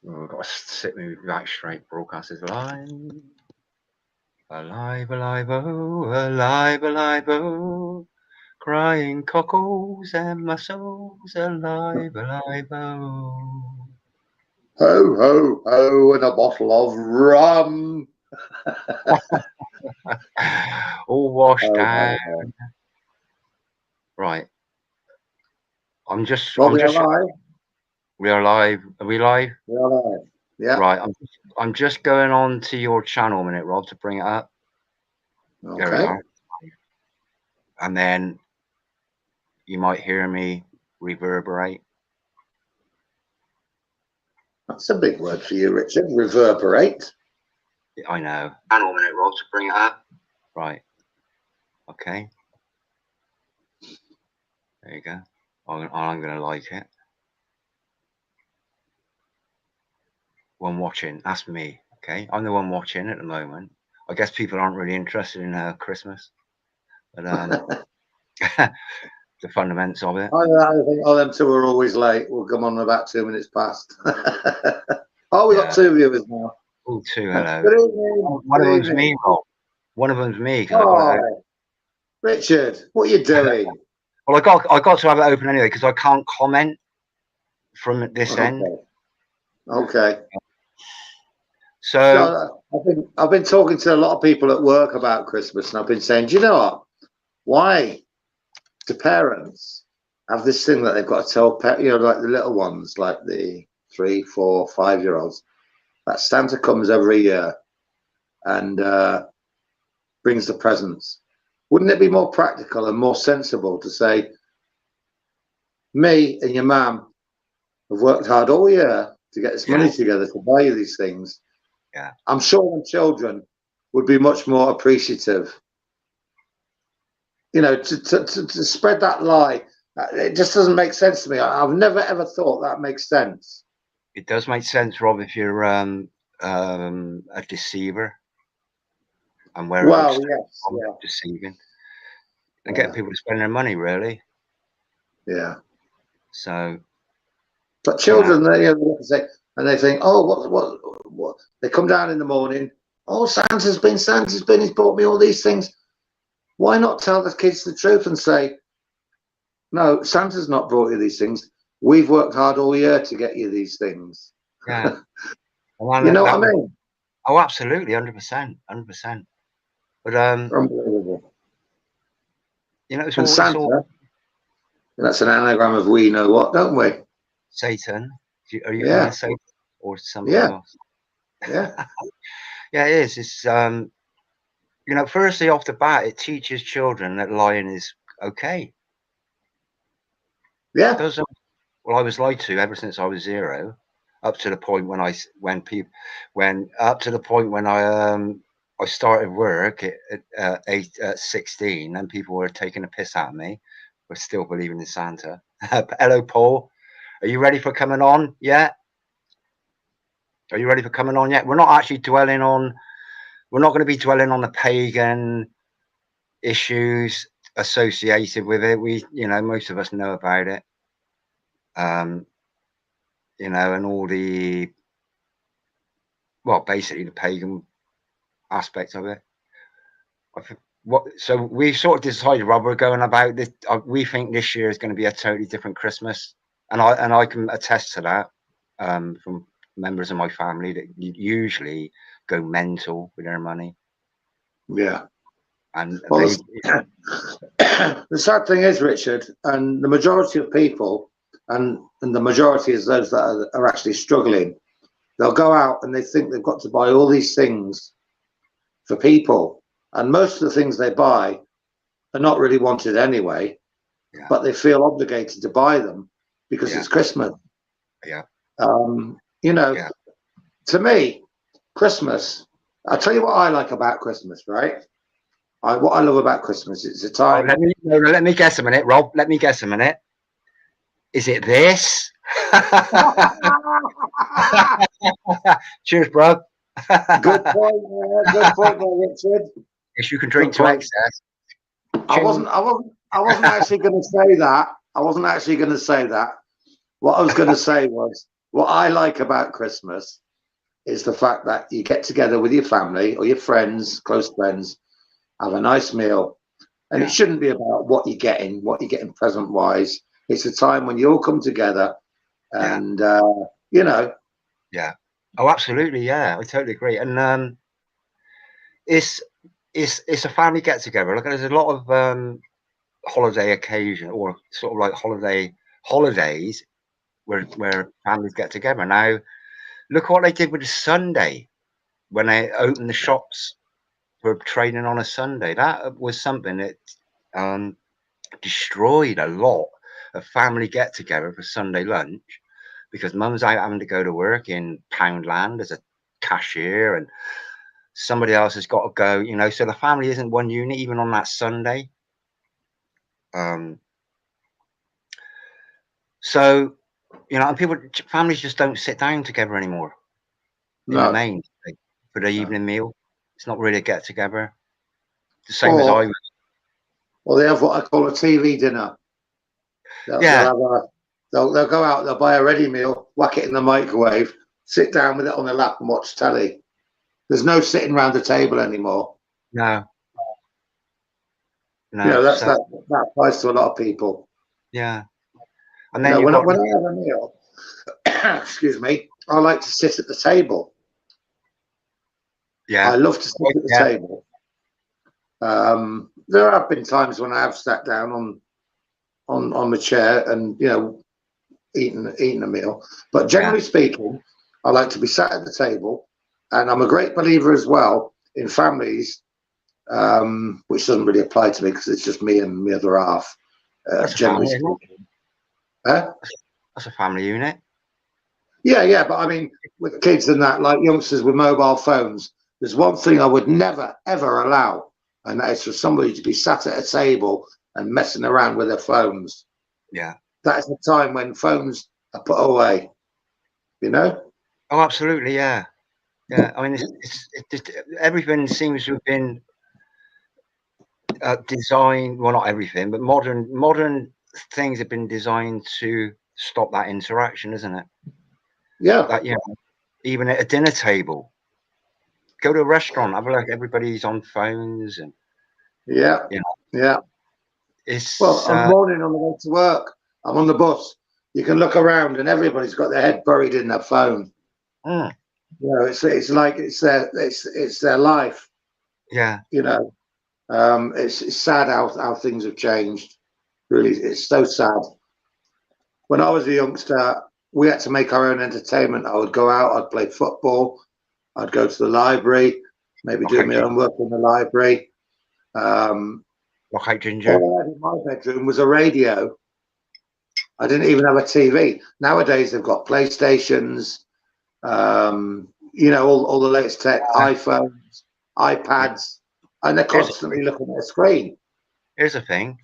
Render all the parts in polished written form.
Oh, I've got to sit me right straight. Broadcast is live. Alive, alive, oh, alive, alive, oh. Crying cockles and mussels, alive, alive, oh. Ho, ho, ho, and a bottle of rum. All washed Oh, down. my God. Right. I'm just, Well, I'm we are just, live. we are live. Are we live? We are live. Yeah. Right. I'm just going on to your channel a minute, Rob, to bring it up. There we Okay. are. And then you might hear me reverberate. That's a big word for you, Richard. Reverberate. I know. Channel a minute, Rob, to bring it up. Right. Okay. There you go. I'm going to like it. One watching. That's me. Okay. I'm the one watching at the moment. I guess people aren't really interested in Christmas, but the fundamentals of it. I think all them two are always late. We'll come on about 2 minutes past. Oh, we got two viewers now. Oh, two. Hello. Good evening. One of Good them's evening. me, Rob. One of them's me because I got it. Oh, Richard, what are you doing? Well, I got to have it open anyway because I can't comment from this end. Okay. So I've been talking to a lot of people at work about Christmas, and I've been saying, do you know what? Why do parents have this thing that they've got to tell, like the little ones, like the 3, 4, 5-year-olds, that Santa comes every year and brings the presents? Wouldn't it be more practical and more sensible to say, me and your mum have worked hard all year to get this money together to buy you these things? Yeah. I'm sure the children would be much more appreciative. You know, to spread that lie, it just doesn't make sense to me. I've never ever thought that makes sense. It does make sense, Rob, if you're a deceiver and where it looks deceiving and getting people to spend their money, really. Yeah. So. But children, they think, oh, what? They come down in the morning. Oh, Santa's been. He's bought me all these things. Why not tell the kids the truth and say, no, Santa's not brought you these things. We've worked hard all year to get you these things. Yeah. You know what I mean? Oh, absolutely, 100%, 100%. But unbelievable. You know, it's and all, Santa. It's all... That's an anagram of we know what, don't we? Satan. Are you calling Satan or something else? Yeah. Yeah, it is. It's you know, firstly off the bat, it teaches children that lying is okay. Yeah. Well, I was lied to ever since I was 0, up to the point when I started work at 16, and people were taking a piss at me. We're still believing in Santa. Hello, Paul. Are you ready for coming on yet? Are you ready for coming on yet? We're not actually dwelling on. We're not going to be dwelling on the pagan issues associated with it. Most of us know about it. You know, and all the, well, basically the pagan aspect of it. So we sort of decided, Rob, we're going about this. We think this year is going to be a totally different Christmas, and I can attest to that from members of my family that usually go mental with their money. Yeah. And the sad thing is, Richard, and the majority of people, and the majority is those that are actually struggling, they'll go out and they think they've got to buy all these things for people, and most of the things they buy are not really wanted anyway, but they feel obligated to buy them because it's Christmas. Yeah. You know, to me, Christmas, I'll tell you what I like about Christmas, right? What I love about Christmas, it's a time. Let me guess a minute, Rob. Let me guess a minute. Is it this? Cheers, bro. Good point, Richard. Yes, you can drink to excess. I wasn't actually going to say that. I wasn't actually going to say that. What I was going to say was, what I like about Christmas is the fact that you get together with your family or your friends, close friends, have a nice meal. And it shouldn't be about what you're getting present wise. It's a time when you all come together and, you know. Yeah. Oh, absolutely. Yeah, I totally agree. And it's it's a family get together. Like there's a lot of holiday occasion or sort of like holidays where families get together. Now, look what they did with the Sunday when they opened the shops for trading on a Sunday. That was something that um, destroyed a lot of family get together for Sunday lunch because mum's out having to go to work in Poundland as a cashier and somebody else has got to go, you know, so the family isn't one unit even on that Sunday. Um, so, you know, and families just don't sit down together anymore in the No, main for the no. evening meal. It's not really a get together. The same as I Or, was. or they have what I call a TV dinner. They'll Yeah, have they'll go out, they'll buy a ready meal, whack it in the microwave, sit down with it on their lap and watch telly. There's no sitting around the table anymore. no, You no. know, So, that applies to a lot of people. yeah. And You then know, you've got, when I have a meal, excuse me, I like to sit at the table. I yeah, love to sit at the yeah, table. There have been times when I have sat down on the chair and eaten a meal. But yeah. generally speaking, I like to be sat at the table, and I'm a great believer as well in families, which doesn't really apply to me because it's just me and my other half. That's a Generally family, isn't it? speaking, huh? That's a family unit. Yeah, yeah. But I mean, with kids and that, like youngsters with mobile phones, there's one thing I would never ever allow, and that is for somebody to be sat at a table and messing around with their phones. Yeah. That is the time when phones are put away. You know. Oh, absolutely. Yeah. Yeah. I mean, it's just everything seems to have been designed. Well, not everything, but modern things have been designed to stop that interaction, isn't it? Yeah. That, you know, even at a dinner table, go to a restaurant, have a look. Everybody's on phones, and Yeah, you know, yeah. Well, it's on the morning on the way to work, I'm on the bus. You can look around, and everybody's got their head buried in their phone. mm, You know, it's like it's their life. yeah. You know, it's sad how things have changed. Really, it's so sad. When I was a youngster, we had to make our own entertainment. I would go out, I'd play football, I'd go to the library, maybe do Lockout, my own work in the library. lockout ginger. All I had in my bedroom was a radio. I didn't even have a TV. Nowadays, they've got PlayStations, all the latest tech, iPhones, Yeah. iPads, and they're Here's constantly looking at a screen. here's the thing.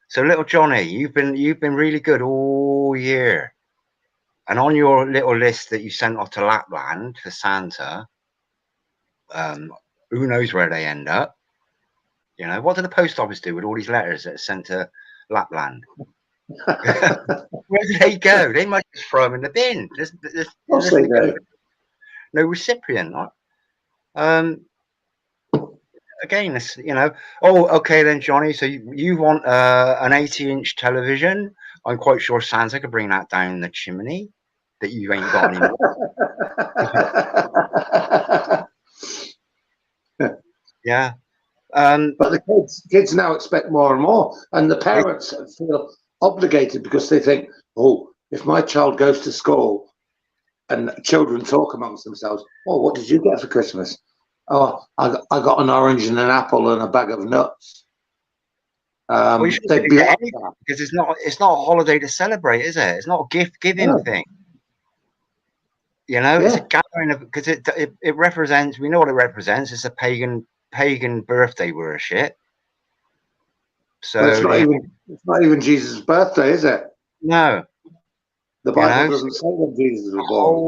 So, little Johnny, you've been really good all year. And on your little list that you sent off to Lapland for Santa, um, who knows where they end up? You know, what did the post office do with all these letters that are sent to Lapland? Where do they go? They might just throw them in the bin. Of course they do. No recipient. Um, Again, this, you know. Oh, okay then, Johnny. So you want an 80-inch television? I'm quite sure Santa could bring that down the chimney that you ain't got anymore. Yeah. But the kids now expect more and more, and the parents feel obligated because they think, oh, if my child goes to school and children talk amongst themselves, oh, what did you get for Christmas? Oh, I got an orange and an apple and a bag of nuts. Well, you shouldn't They'd really be get like anything that. because it's not a holiday to celebrate, is it? It's not a gift giving No. thing. You know, it's a Yeah, gathering of because it represents. We know what it represents. It's a pagan birthday worship. but it's So not even Jesus' birthday, is it? no, The you Bible know, doesn't say when Jesus the was born.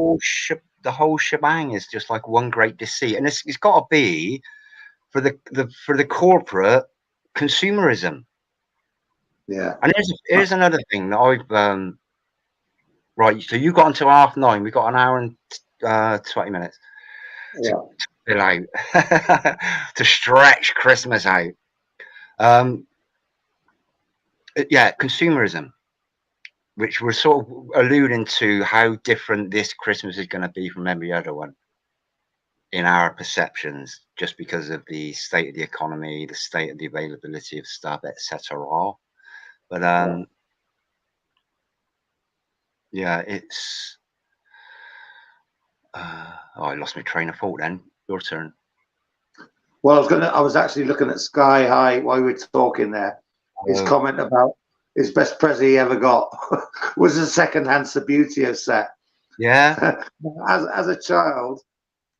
whole shebang is just like one great deceit, and it's got to be for the corporate consumerism. Yeah. And here's another thing that I've Right, so you got until 9:30. We've got an hour and 20 minutes to Yeah. fill out, to stretch Christmas out. Yeah, consumerism, which we're sort of alluding to how different this Christmas is going to be from every other one in our perceptions, just because of the state of the economy, the state of the availability of stuff, etc. But Yeah. yeah, it's. Oh, I lost my train of thought. Then your turn. Well, I was actually looking at Sky High while we were talking there. His Oh, comment about his best present he ever got was a second-hand Subbuteo set. yeah, As a child,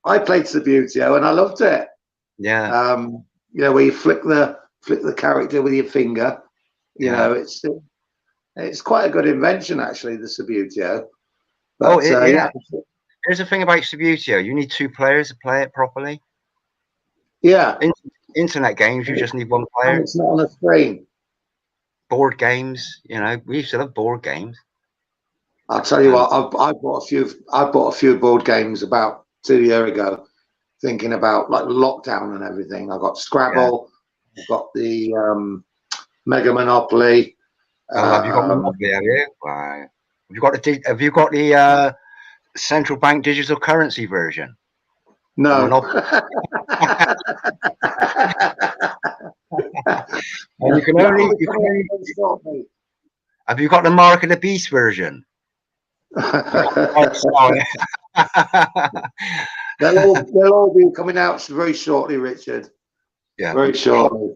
I played Subbuteo and I loved it. yeah, Where you flick the character with your finger. yeah. It's quite a good invention, actually, the Subbuteo. Oh, But yeah. yeah, Here's the thing about Subbuteo: you need 2 players to play it properly. yeah, Internet games, you just need 1 player. and it's not on a screen. Board games, we used to love board games. I'll tell you And what, I bought a few. I bought a few board games about 2 years ago, thinking about like lockdown and everything. I got yeah. Scrabble, I got the Mega Monopoly. Oh, have you got Monopoly? Have you? Wow. Have you got the central bank digital currency version of No. Monopoly? And you can only. Have you got the Mark of the Beast version? They'll all be coming out very shortly, Richard. Yeah, Very shortly.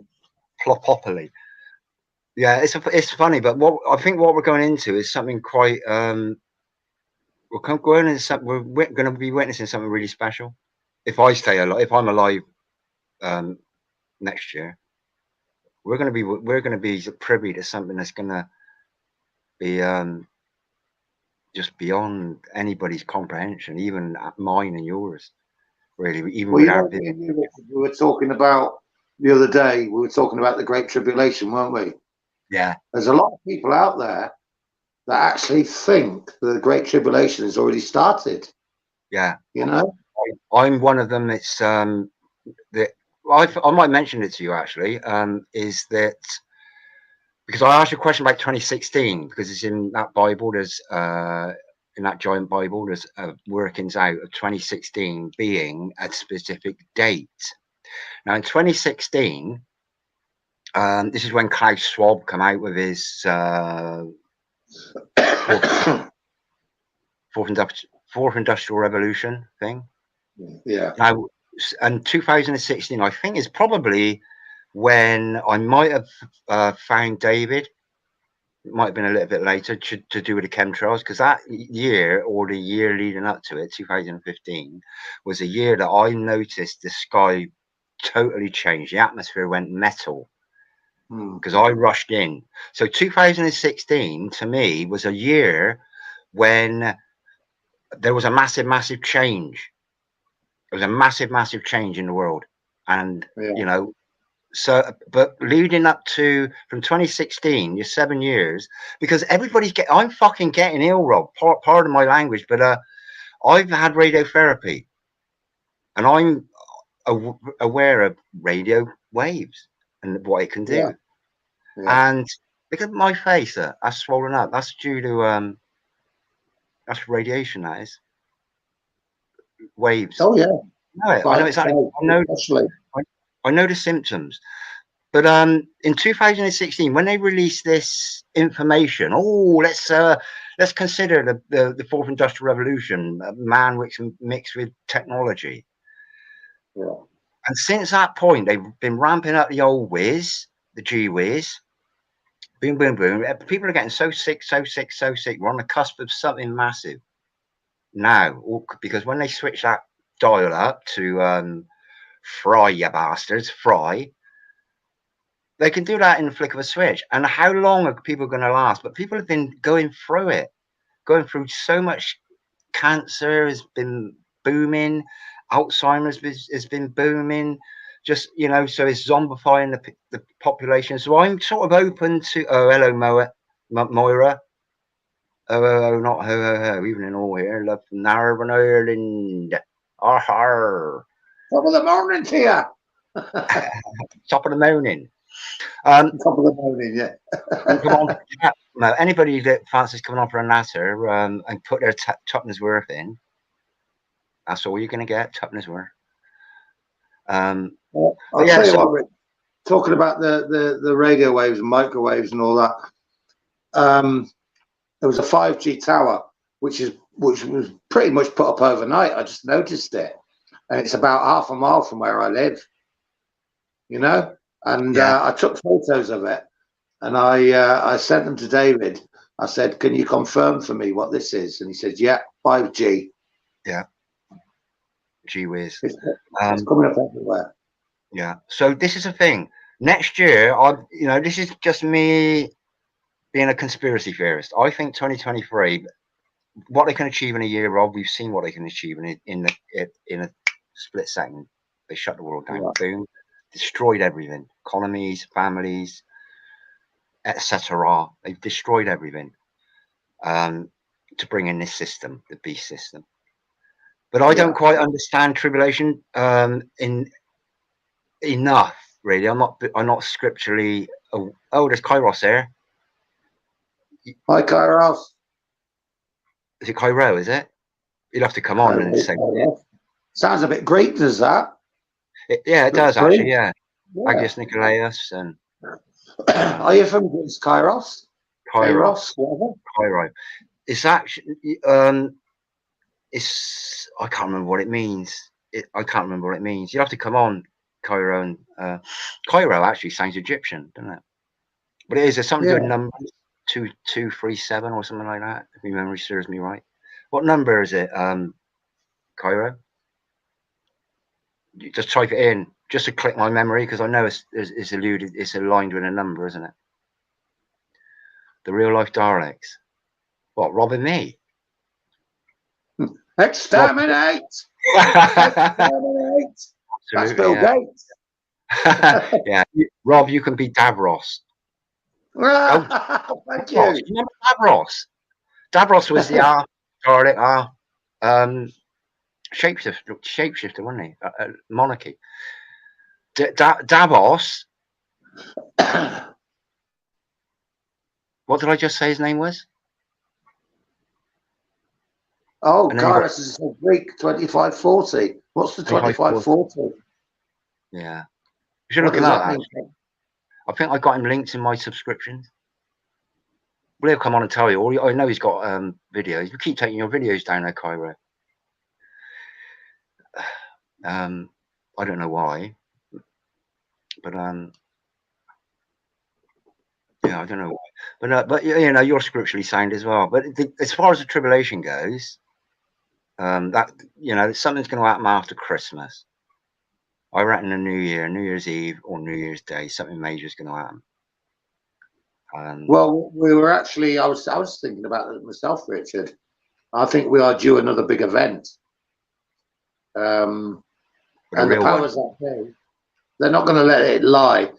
Plopopoly. Yeah, it's funny, but what we're going into is something quite. We're going into something. We're going to be witnessing something really special. If I stay alive, if I'm alive next year, we're going to be privy to something that's going to be just beyond anybody's comprehension, even mine and yours. Really, even Well, with you our know, me and you, Richard, we were talking about the other day. We were talking about the Great Tribulation, weren't we? yeah, There's a lot of people out there that actually think the Great Tribulation has already started. yeah. You know? I'm one of them. It's that I might mention it to you actually. Is that because I asked you a question about 2016 because it's in that Bible. There's in that giant Bible, there's workings out of 2016 being a specific date. Now in 2016, this is when Klaus Schwab come out with his fourth industrial revolution thing. Yeah. Now, and 2016, I think, is probably when I might have found David. It might have been a little bit later to do with the chemtrails, because that year or the year leading up to it, 2015, was a year that I noticed the sky totally changed. The atmosphere went metal because I rushed in. So 2016 to me was a year when there was a massive, massive change. There was a massive, massive change in the world. And, Yeah. So, but leading up to from 2016, you're 7 years, because I'm fucking getting ill, Rob. Pardon my language, but I've had radiotherapy, and I'm aware of radio waves and what it can Yeah. do. Yeah. And because my face, that's swollen up. That's due to that's radiation. That is waves. Oh yeah. I know exactly. Especially. I know the symptoms. But in 2016, when they released this information, let's consider the fourth industrial revolution, man mixed with technology. Yeah. And since that point, they've been ramping up the old whiz, the G whiz, boom, boom, boom. People are getting so sick, so sick, so sick. We're on the cusp of something massive now, because when they switch that dial up to fry, you bastards, fry. They can do that in the flick of a switch. And how long are people going to last? But people have been going through it, going through so much. Cancer has been booming. Alzheimer's has been booming. Just, so it's zombifying the population. So I'm sort of open to, oh, hello, Moira. Oh, oh, oh, not ho, ho, ho. Evening all here. Love from Northern Ireland. Har. Top of the morning to you. Top of the morning. Top of the morning, yeah. Come on. No, anybody that fancies coming on for a natter and put their tuppence worth in, that's all you're going to get, tuppence worth. Well, I'll yeah, tell you so, what, Rick, talking about the radio waves and microwaves and all that, there was a 5G tower which was pretty much put up overnight. I just noticed it, and it's about half a mile from where I live, you know. And yeah, I took photos of it, and I sent them to David. I said, "Can you confirm for me what this is?" And he said, "Yeah, 5G." yeah. Gee whiz. It's coming up everywhere. Yeah. So this is the thing. Next year, this is just me being a conspiracy theorist. I think 2023, what they can achieve in a year, Rob, we've seen what they can achieve in a split second. They shut the world down. Right. Boom. Destroyed everything. Economies, families, etc. They've destroyed everything to bring in this system, the beast system. But I don't quite understand tribulation in enough, really. I'm not scripturally. Oh, there's Kairos there. Hi, Kairos. Is it Cairo? Is it? You'll have to come on and say. Sounds a bit Greek, does that? Yeah, it does actually. Yeah, Yeah. Agios Nikolaos and. Are you from Greece, Kairos? Kairos. Whatever. Cairo. It's actually. It's. I can't remember what it means. I can't remember what it means. You have to come on, Cairo and Cairo actually sounds Egyptian, doesn't it? But it is. There's something to do with numbers. 2237 or something like that. If my memory serves me right. What number is it, Cairo? You just type it in just to click my memory because I know it's alluded. It's aligned with a number, isn't it? The real life Daleks. What? Robbing me? Exterminate! Exterminate! That's Bill Gates. Yeah, Rob, you can be Davros. Thank you. You remember Davros? Davros was the Dalek, shapeshifter, wasn't he? Monarchy. Davos. What did I just say his name was? Oh, God, this is a Greek 2540. What's the 2540? Yeah. You should look him up. I think I got him linked in my subscriptions. Well, he'll come on and tell you. I know he's got videos. You keep taking your videos down there, Cairo. I don't know why. But yeah, I don't know why. But you're scripturally sound as well. But as far as the tribulation goes, that something's going to happen after Christmas. I reckon the New Year, New Year's Eve, or New Year's Day, something major is going to happen. Well, we were actually. I was thinking about it myself, Richard. I think we are due another big event. And the powers that be, they're not going to let it lie.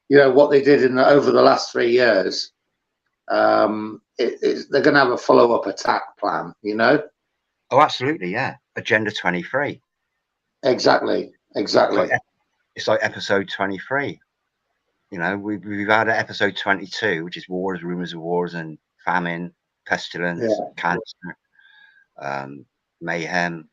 You know what they did over the last 3 years. They're going to have a follow-up attack plan. You know. Oh, absolutely, yeah. Agenda 23. Exactly. It's like episode 23. You know, we've had episode 22, which is wars, rumors of wars, and famine, pestilence, cancer, mayhem.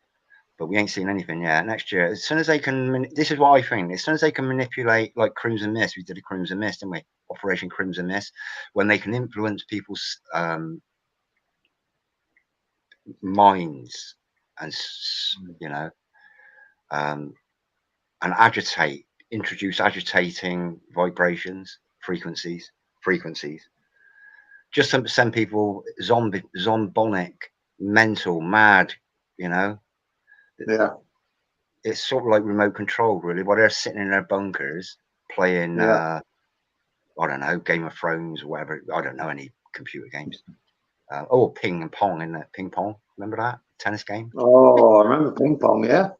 But we ain't seen anything yet. Next year, as soon as they can, this is what I think. As soon as they can manipulate, like Crimson Mist, we did a Crimson Mist, didn't we? Operation Crimson Mist, when they can influence people's minds and and introduce agitating vibrations, frequencies. Just to send people zombonic, mental, mad. Yeah. It's sort of like remote control, really. While they're sitting in their bunkers playing, I don't know, Game of Thrones or whatever. I don't know any computer games. Ping and pong, isn't it? Ping pong. Remember that tennis game? Oh, I remember ping pong. Yeah.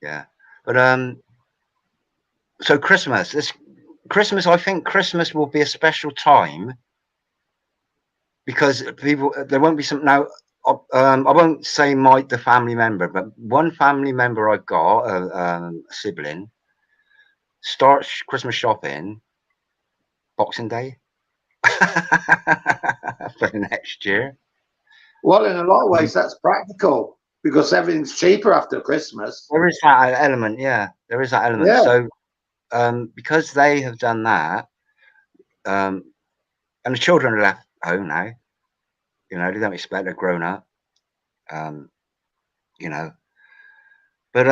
Yeah, but so Christmas. Christmas, I think Christmas will be a special time because people, there won't be some now. I won't say the family member, but one family member I've got, a sibling, starts Christmas shopping Boxing Day for next year. Well, in a lot of ways, that's practical because everything's cheaper after Christmas. There is that element, yeah. There is that element. Yeah. So, because they have done that, and the children are left home now, you know, they don't expect they're grown up, you know. But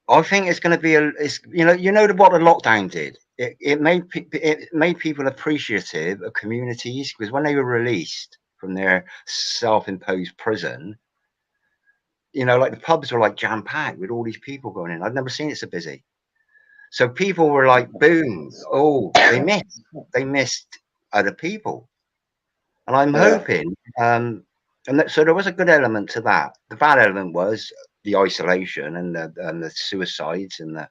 I think it's going to be you know what the lockdown did. It made people appreciative of communities because when they were released from their self-imposed prison, you know, like the pubs were like jam packed with all these people going in. I'd never seen it so busy. So people were like, boom, oh, they missed other people, and I'm hoping, so there was a good element to that. The bad element was the isolation and the suicides and the,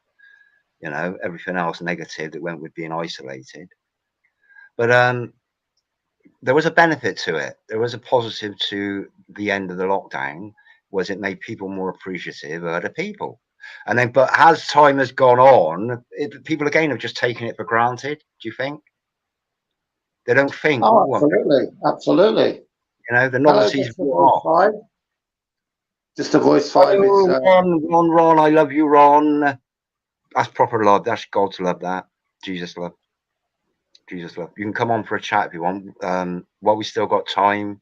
you know, everything else negative that went with being isolated. But there was a benefit to it. There was a positive to the end of the lockdown, was it made people more appreciative of other people. And then, but as time has gone on, people again have just taken it for granted. Do you think? They don't think. Oh, absolutely, absolutely. You know, the novelties. Just a voice 5 Oh, is Ron, I love you, Ron. That's proper love. That's God's love. That Jesus love. Jesus love. You can come on for a chat if you want. While we still got time,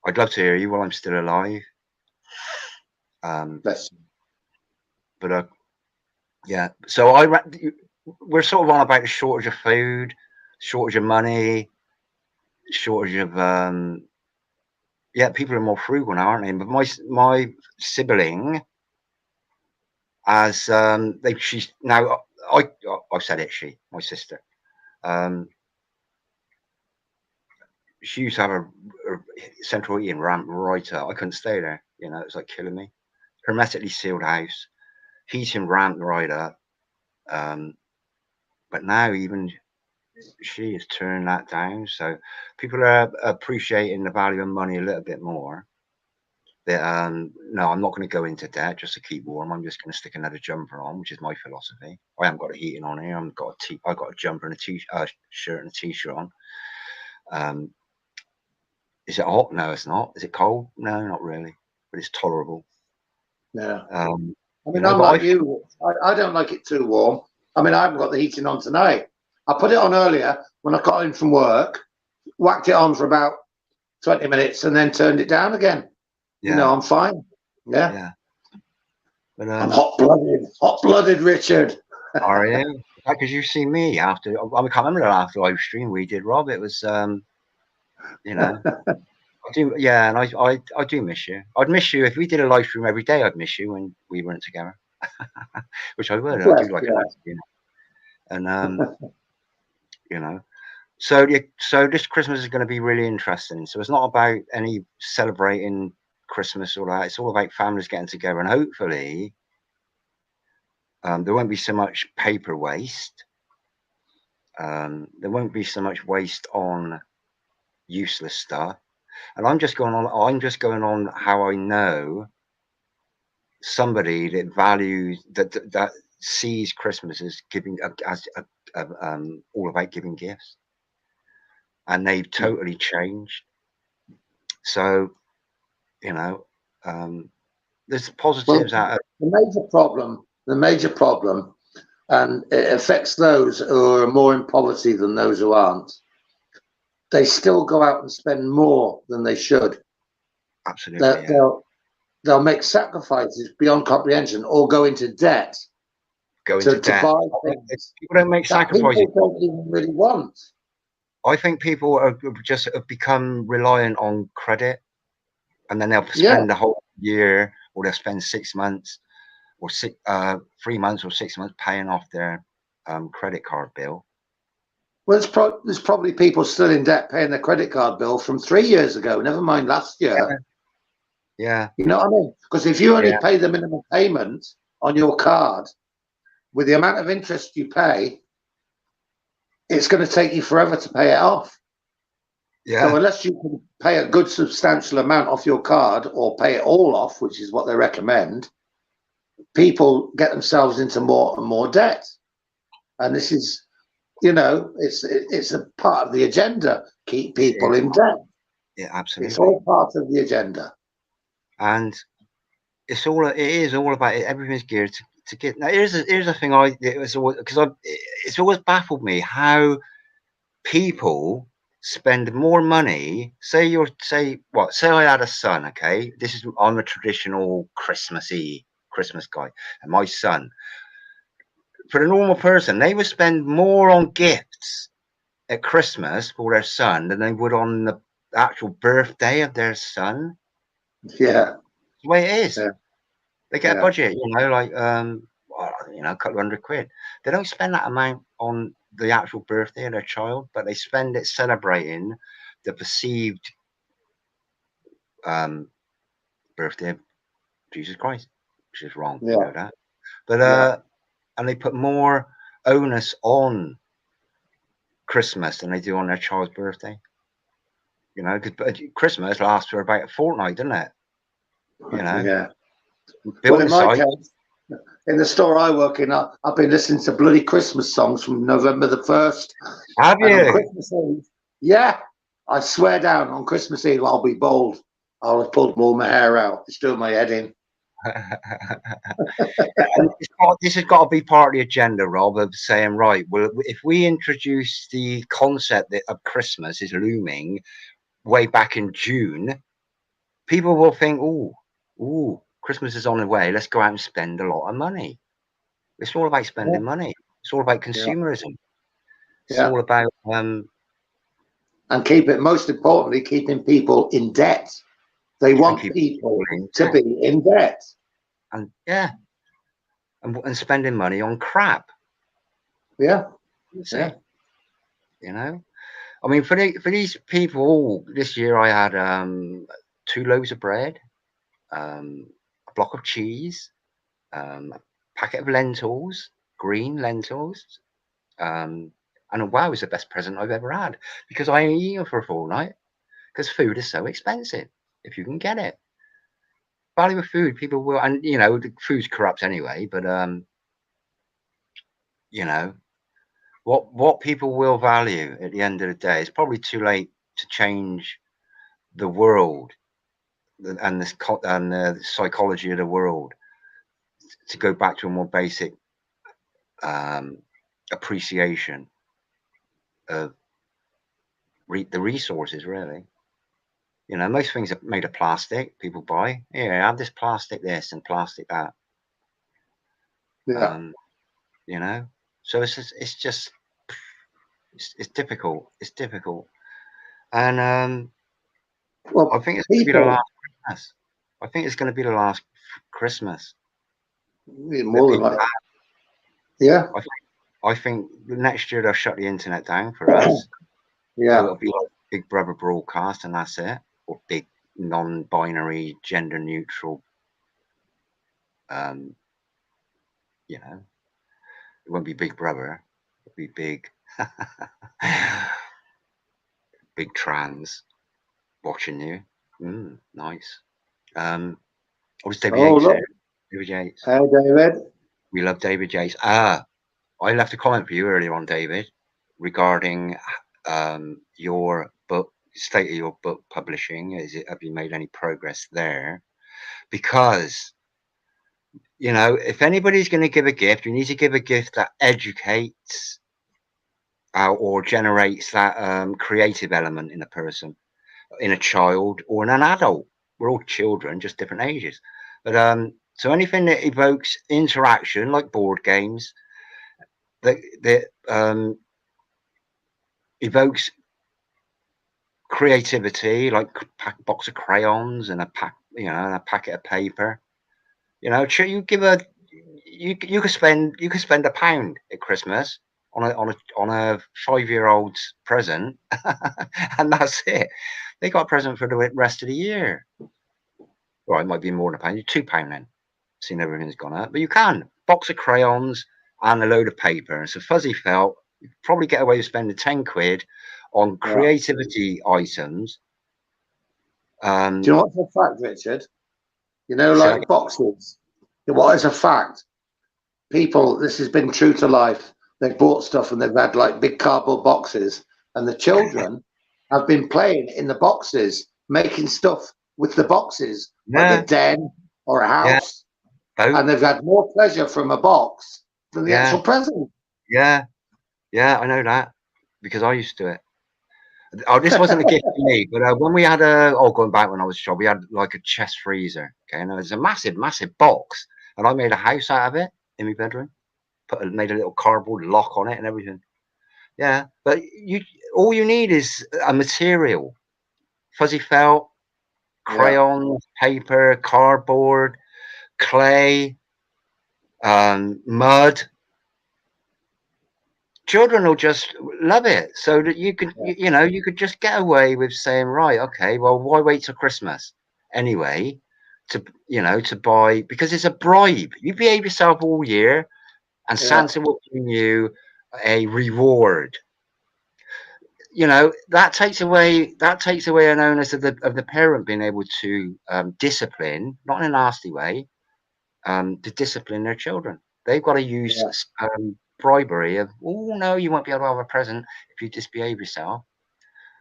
I'd love to hear you while I'm still alive. But yeah. So we're sort of on about the shortage of food, shortage of money, shortage of yeah. People are more frugal now, aren't they? But my sibling, as she's now. I've said it. My sister. She used to have a central heating ramp right up. I couldn't stay there. You know, it was like killing me. Hermetically sealed house, heating ramp right up. But now even she has turned that down. So people are appreciating the value of money a little bit more. That no, I'm not going to go into debt just to keep warm. I'm just going to stick another jumper on, which is my philosophy. I haven't got a heating on here. I've got a jumper and a shirt and a t-shirt on. Is it hot? No, it's not. Is it cold? No, not really. But it's tolerable. Yeah. I mean, I'm like you. I don't like it too warm. I mean, I haven't got the heating on tonight. I put it on earlier when I got in from work, whacked it on for about 20 minutes, and then turned it down again. Yeah. You know, I'm fine. Yeah. Yeah. But I'm hot-blooded, Richard. Are you? Because you see me after. I can't remember the last live stream we did, Rob. It was, you know. I do, yeah, and I do miss you. I'd miss you if we did a live stream every day. I'd miss you when we weren't together, which I would. I do like it, you know. And you know, so this Christmas is going to be really interesting. So it's not about any celebrating Christmas or that. It's all about families getting together, and hopefully, there won't be so much paper waste. There won't be so much waste on useless stuff. And I'm just going on how I know somebody that values that sees Christmas as giving as all about giving gifts, and they've totally changed. So, you know, there's positives out of the major problem, and it affects those who are more in poverty than those who aren't. They still go out and spend more than they should. Absolutely. They'll make sacrifices beyond comprehension or go into debt. To buy things. People don't make sacrifices. People don't even really want. I think people have become reliant on credit, and then they'll spend the whole year, or they'll spend 6 months, or 3 months or 6 months paying off their credit card bill. Well, there's probably people still in debt paying their credit card bill from 3 years ago, never mind last year. Yeah. You know what I mean? Because if you only pay the minimum payment on your card, with the amount of interest you pay, it's going to take you forever to pay it off. Yeah. So unless you can pay a good substantial amount off your card or pay it all off, which is what they recommend, people get themselves into more and more debt. And this is, you know, it's a part of the agenda. Keep people in debt. Yeah, absolutely. It's all part of the agenda. And it is all about it. Everything's geared to get. Now, here's a thing it's always baffled me how people spend more money. Say I had a son. Okay, I'm a traditional Christmas guy, and my son, for a normal person, they would spend more on gifts at Christmas for their son than they would on the actual birthday of their son. Yeah, the way it is. Yeah. They get Yeah. a budget, like a couple of £100. They don't spend that amount on the actual birthday of their child, but they spend it celebrating the perceived birthday of Jesus Christ, which is wrong. Yeah. You know that. But and they put more onus on Christmas than they do on their child's birthday. You know, because Christmas lasts for about a fortnight, doesn't it? You know. Yeah. Well, in my case, in the store I work in, I've been listening to bloody Christmas songs from November the 1st. Have you? On Christmas Eve, yeah, I swear down, on Christmas Eve, I'll be bold. I'll have pulled all my hair out. It's doing my head in. And this has got to be part of the agenda, Rob, of saying, right, well, if we introduce the concept that of Christmas is looming way back in June, people will think, oh, Christmas is on the way. Let's go out and spend a lot of money. It's all about spending money. It's all about consumerism. It's all about and most importantly, keeping people in debt. They want people to be in debt. And and spending money on crap. Yeah. Yeah. You know? I mean, for these people, this year I had 2 loaves of bread, a block of cheese, a packet of lentils, green lentils, and wow, it was the best present I've ever had, because I ain't eating for a fortnight, because food is so expensive if you can get it. Value of food, people will, and the food's corrupt anyway, but what people will value at the end of the day, it's probably too late to change the world and the psychology of the world to go back to a more basic appreciation of the resources, really. Most things are made of plastic. People buy, have this plastic this and plastic that. So it's just it's difficult. It's difficult. And I think it's going to be the last Christmas. I think it's going to be the last Christmas. More than likely. Yeah. I think next year they'll shut the internet down for us. Yeah. So it'll be like Big Brother broadcast, and that's it. Or big non-binary, gender-neutral. It won't be Big Brother. It'll be big, big trans watching you. Nice. What was David Yates say? David Yates. Hey, David. We love David Yates. I left a comment for you earlier on, David, regarding your book, state of your book publishing. Have you made any progress there? Because if anybody's going to give a gift, you need to give a gift that educates or generates that creative element in a person, in a child or in an adult. We're all children, just different ages. But so anything that evokes interaction, like board games, that evokes creativity, like a box of crayons and a packet of paper. You give you could spend £1 at Christmas on a 5-year-old's present, and that's it. They got a present for the rest of the year. Well, it might be more than £1, £2 then, seeing everything's gone up. But you can box of crayons, and a load of paper. And so fuzzy felt, you could probably get away with spending 10 quid on Yeah. creativity items. Do you know what's a fact, Richard? You know, So like boxes. What is a fact? People, this has been true to life. They've bought stuff and they've had like big cardboard boxes, and the children have been playing in the boxes, making stuff with the boxes, like a yeah, den or a yeah, house, boat, and they've had more pleasure from a box than the yeah, actual present. yeah, yeah. I know that because I used to it. Oh, this wasn't a gift for me, but when we had going back when I was a child, we had like a chest freezer. Okay, and it was a massive, massive box, and I made a house out of it in my bedroom. Made a little cardboard lock on it and everything. Yeah, but all you need is a material: fuzzy felt, Yeah, crayons, paper, cardboard, clay, mud. Children will just love it, so that you could, yeah, you could just get away with saying, right, okay, well, why wait till Christmas anyway to buy, because it's a bribe. You behave yourself all year, and yeah, Santa will give you a reward. That takes away an onus of the parent being able to discipline, not in a nasty way, to discipline their children. They've got to use yeah, bribery of, oh no, you won't be able to have a present if you misbehave yourself.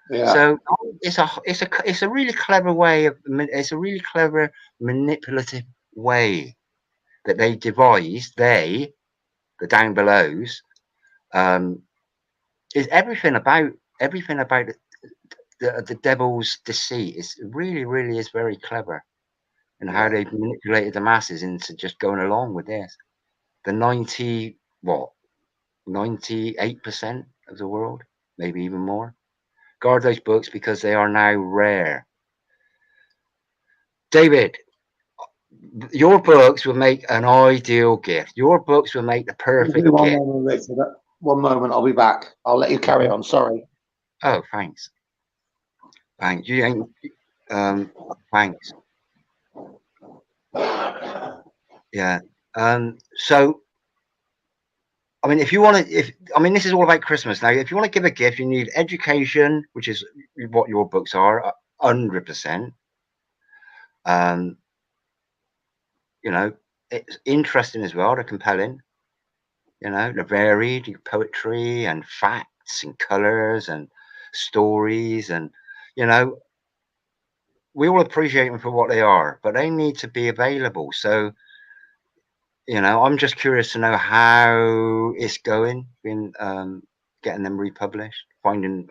yeah, So it's a really clever way it's a really clever manipulative way that they devised. The down belows, um, is everything about the devil's deceit. Is really, really is very clever, and how yeah, they've manipulated the masses into just going along with this. The 98% of the world, maybe even more, guard those books because they are now rare. David, your books will make an ideal gift. Your books will make the Give me perfect one gift. moment, Richard. One moment, I'll be back. I'll let you carry on. Sorry. Oh, thanks. Thanks. You ain't. Um, thanks. Yeah. So, I mean, if you want to, if I mean, this is all about Christmas now. If you want to give a gift, you need education, which is what your books are, 100%. Um, it's interesting as well. They're compelling. They're varied. Poetry and facts and colors and stories, and you know, we all appreciate them for what they are, but they need to be available. So, I'm just curious to know how it's going in getting them republished, finding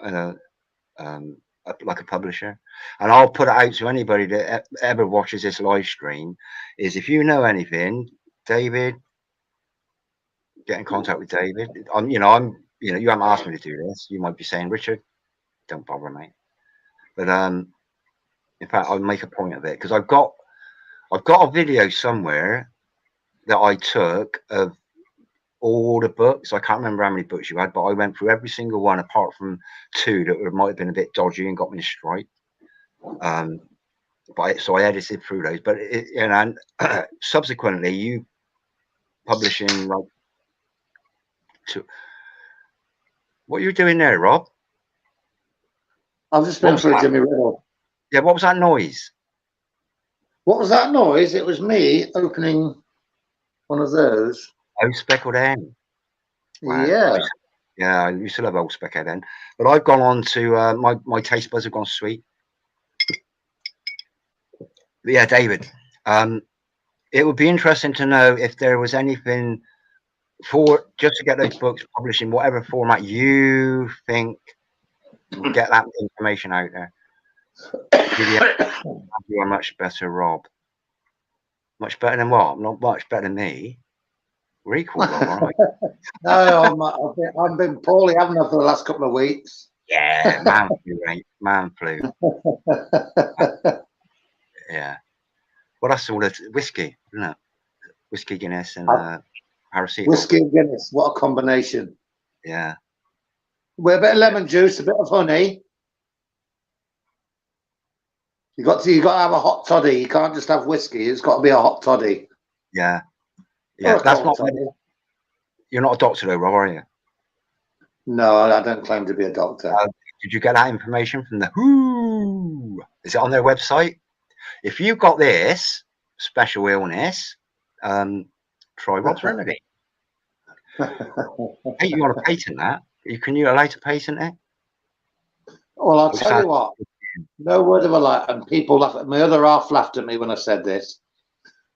like a publisher. And I'll put it out to anybody that ever watches this live stream, is if you know anything, David, get in contact with David. You haven't asked me to do this. You might be saying, Richard, don't bother, mate. But in fact, I'll make a point of it, because I've got a video somewhere that I took of all the books. I can't remember how many books you had, but I went through every single one apart from two that might have been a bit dodgy and got me a strike. So I edited through those. But and subsequently, you publishing like what are you doing there, Rob? I've just What been was for a that? Jimmy Riddle. Yeah, what was that noise? What was that noise? It was me opening one of those. Oh, speckled hen. Wow. Yeah. I used to love old speckled hen, but I've gone on to my taste buds have gone sweet. But yeah, David. It would be interesting to know if there was anything for just to get those books published in whatever format you think will get that information out there. You are much better, Rob. Much better than what? Not much better than me. We're equal, Rob, aren't we? No, I've been poorly, haven't I, for the last couple of weeks? Yeah, man flu, mate. Man flu. Yeah. Well, that's all the whiskey, isn't it? Whiskey, Guinness, and paracetamol. Whiskey and Guinness, what a combination. Yeah. With a bit of lemon juice, a bit of honey. You got to have a hot toddy. You can't just have whiskey. It's got to be a hot toddy. Yeah. Or Yeah. a cold toddy. You're not a doctor though, Rob, are you? No, I don't claim to be a doctor. Did you get that information from the WHO? Is it on their website? If you've got this special illness, try Rob's remedy. Hey, you want to patent that? Can you allow to patent it? Well, I'll tell you what. No word of a lie. And people laugh at my other half laughed at me when I said this.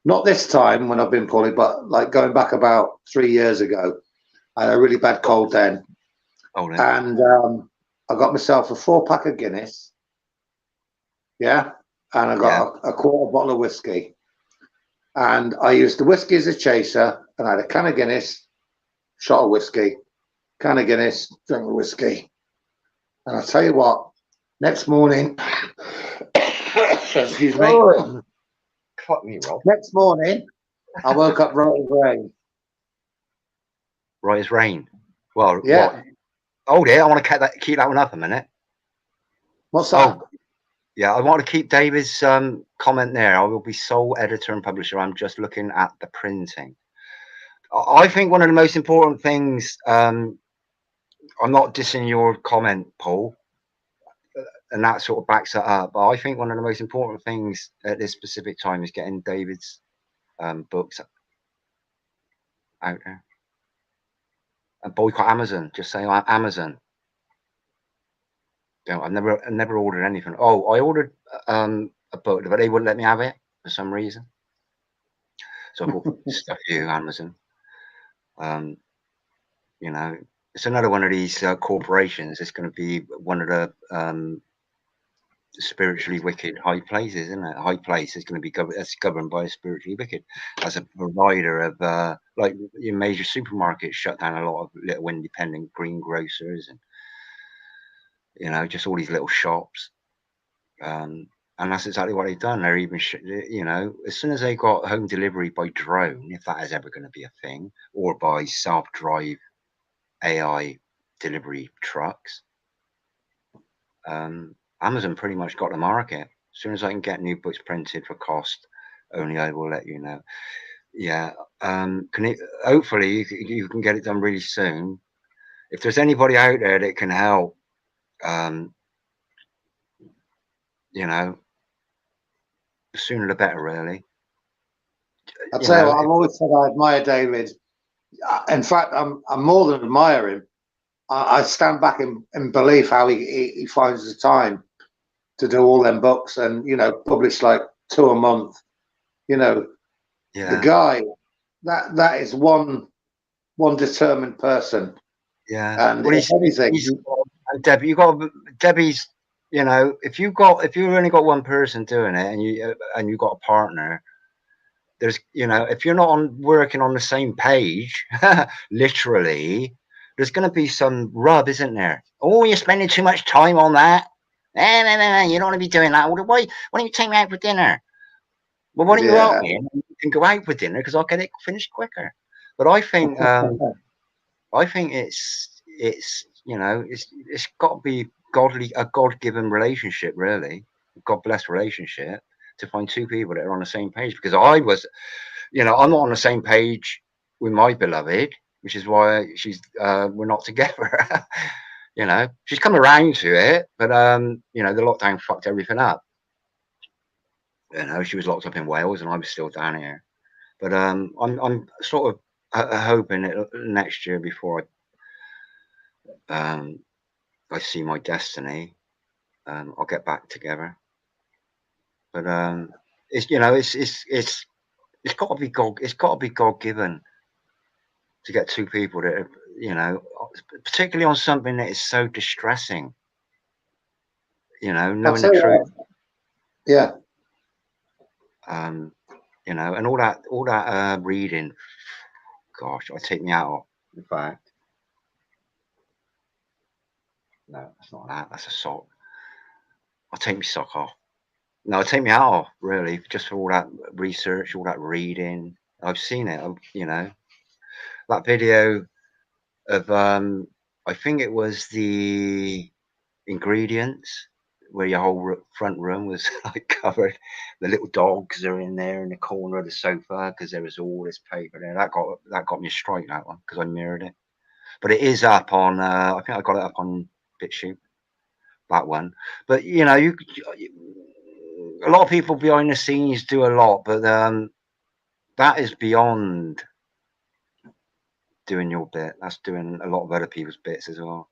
Not this time when I've been poorly, but like going back about 3 years ago. I had a really bad cold then. Oh, and I got myself a 4-pack of Guinness. Yeah. And I got a quarter bottle of whiskey. And I used the whiskey as a chaser. And I had a can of Guinness, shot of whiskey, can of Guinness, drink of whiskey. And I'll tell you what, next morning, excuse me. Oh, fuck me, Rob. Next morning, I woke up right as rain. Right as rain. Well, yeah. What? Oh, dear, I want to keep that one up a minute. What's that? Oh, yeah, I want to keep David's comment there. I will be sole editor and publisher. I'm just looking at the printing. I think one of the most important things, I'm not dissing your comment, Paul, and that sort of backs it up, but I think one of the most important things at this specific time is getting David's books out there. And boycott Amazon. Just say Amazon. I've never ordered anything. Oh, I ordered a book, but they wouldn't let me have it for some reason. So I thought, stuff you, Amazon. You know, it's another one of these corporations. It's going to be one of the spiritually wicked high places, isn't it? High place is going to be governed by a spiritually wicked, as a provider of like your major supermarkets shut down a lot of little independent greengrocers and just all these little shops. And that's exactly what they've done. They're even, as soon as they got home delivery by drone, if that is ever going to be a thing, or by self-drive AI delivery trucks, Amazon pretty much got the market. As soon as I can get new books printed for cost only, I will let you know. Yeah. Hopefully you can get it done really soon. If there's anybody out there that can help, the sooner the better, really. I'll tell you what, I've always said I admire David. In fact, I'm more than admire him. I stand back in belief how he finds the time to do all them books and publish like 2 a month. The guy that is one determined person. Yeah, and if anything, and Debbie, Debbie's. If you've only got one person doing it and you've got a partner, there's if you're not working on the same page, literally, there's going to be some rub, isn't there? Oh, you're spending too much time on that. No, you don't want to be doing that. Why don't you take me out for dinner? Well, why don't you help me? And you can go out for dinner because I'll get it finished quicker. But I think it's got to be a God-given relationship, really, a God-blessed relationship, to find two people that are on the same page. Because I'm not on the same page with my beloved, which is why we're not together. She's come around to it, but the lockdown fucked everything up. She was locked up in Wales and I was still down here. But I'm sort of hoping that next year, before I see my destiny, I'll get back together. But it's got to be God. It's got to be God given to get two people that are, particularly on something that is so distressing. Knowing the truth. Yeah. And all that reading. Gosh, I take me out of. In fact, no, that's not that. That's a sock. I'll take my sock off. No, take me out of, really, just for all that research, all that reading. I've seen it. That video of I think it was the ingredients where your whole front room was like covered. The little dogs are in there in the corner of the sofa because there was all this paper there. That got me straight, that one, because I mirrored it. But it is up on. I think I got it up on BitChute, that one. But you know, a lot of people behind the scenes do a lot, but that is beyond doing your bit. That's doing a lot of other people's bits as well.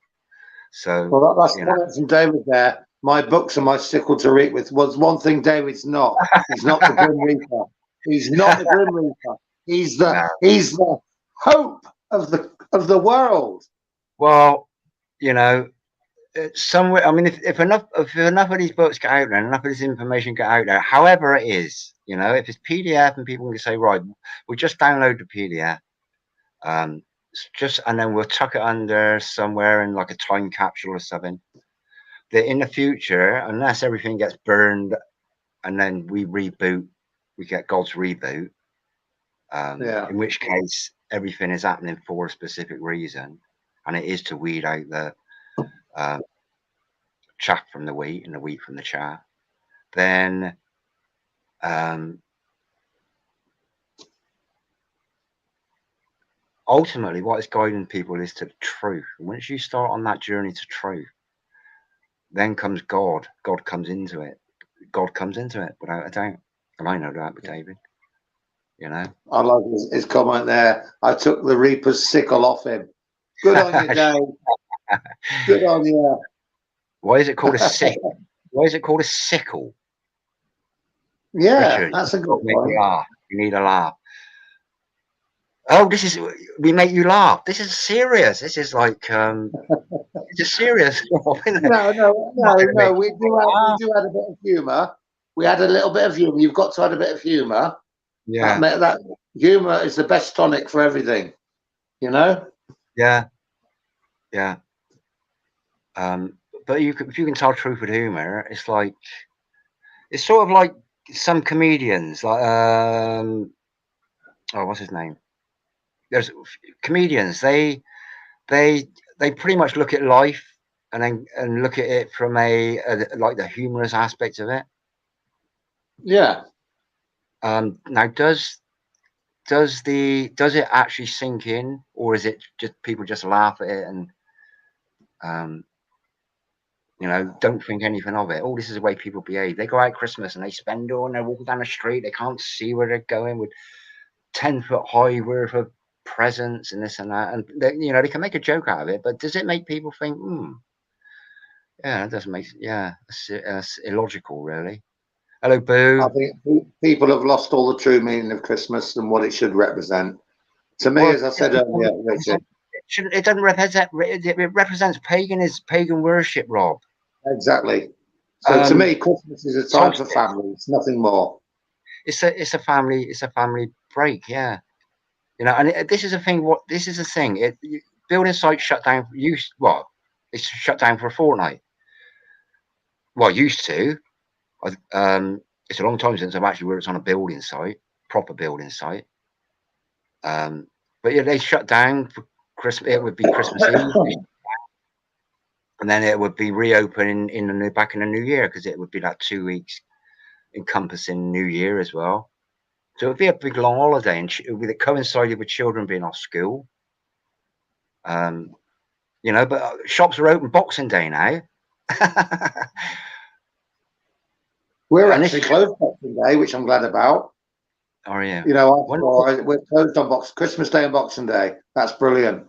So Well, that's you know, comment from David there. My books are my sickle to reap with. Was one thing David's not. He's not the Grim Reaper. He's not the Grim Reaper. He's no. the hope of the world. Well, you know, somewhere. I mean, if enough of these books get out there, enough of this information get out there, however it is, you know, if it's PDF and people can say, right, we'll just download the PDF, just and then we'll tuck it under somewhere in like a time capsule or something. That in the future, unless everything gets burned and then we reboot, we get God's reboot. Yeah. In which case, everything is happening for a specific reason, and it is to weed out the chaff from the wheat and the wheat from the chaff. Then ultimately, what is guiding people is to the truth. And once you start on that journey to truth, then comes God. God comes into it. God comes into it without a doubt. And I know that with David. You know, I like his comment there. I took the Reaper's sickle off him. Good on you, Dave. Good on you. Why is it called a sickle? Why is it called a sickle? Yeah, Richard, that's a good make point. me laugh. You need a laugh. Oh, we make you laugh. This is serious. This is like it's a serious job, isn't it? No. We do add a bit of humour. We add a little bit of humour. You've got to add a bit of humour. Yeah, That humour is the best tonic for everything. You know. yeah, yeah. But if you can tell truth with humour, it's sort of like some comedians, like oh, what's his name? There's comedians. They they pretty much look at life and look at it from a like the humorous aspect of it. Yeah. Now, does it actually sink in, or is it just people just laugh at it and um, you know, don't think anything of it? Oh, this is the way people behave. They go out Christmas and they spend all and they're walking down the street. They can't see where they're going with 10-foot high worth of presents and this and that, and they, you know, they can make a joke out of it. But does it make people think? Yeah, it doesn't make. Yeah, it's illogical, really. Hello, I Boo. think people have lost all the true meaning of Christmas and what it should represent. To me, Well, as I said earlier, Richard. it doesn't represent. It represents pagan worship, Rob. Exactly. So to me, Christmas is a time for Solstice. family. It's nothing more. It's a family break. Yeah, you know, and this is a thing. This is a thing. Building sites shut down. It's shut down for a fortnight. Well, used to. It's a long time since I've actually worked on a building site, proper building site. But yeah, they shut down for Christmas. It would be Christmas Eve, and then it would be reopening back in the new year, because it would be like 2 weeks encompassing New Year as well. So it would be a big long holiday, and it coincided with children being off school. You know, but shops are open Boxing Day now. We're actually closed Boxing Day, which I'm glad about. Oh yeah. You know, we're closed on Christmas Day and Boxing Day. That's brilliant.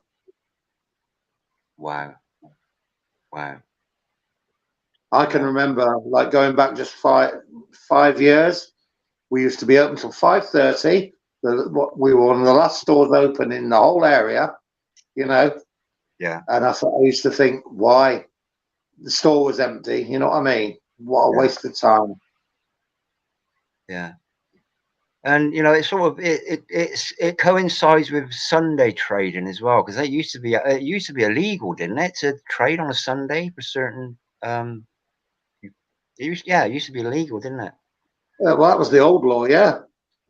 Wow. I can remember, like, going back just five years. We used to be open till 5:30. We were one of the last stores open in the whole area. You know. Yeah. And I used to think, why the store was empty? You know what I mean? What a waste of time. Yeah. And you know, it sort of it coincides with Sunday trading as well, because it used to be illegal, didn't it, to trade on a Sunday for certain. It used to be illegal, didn't it? Well, that was the old law, yeah.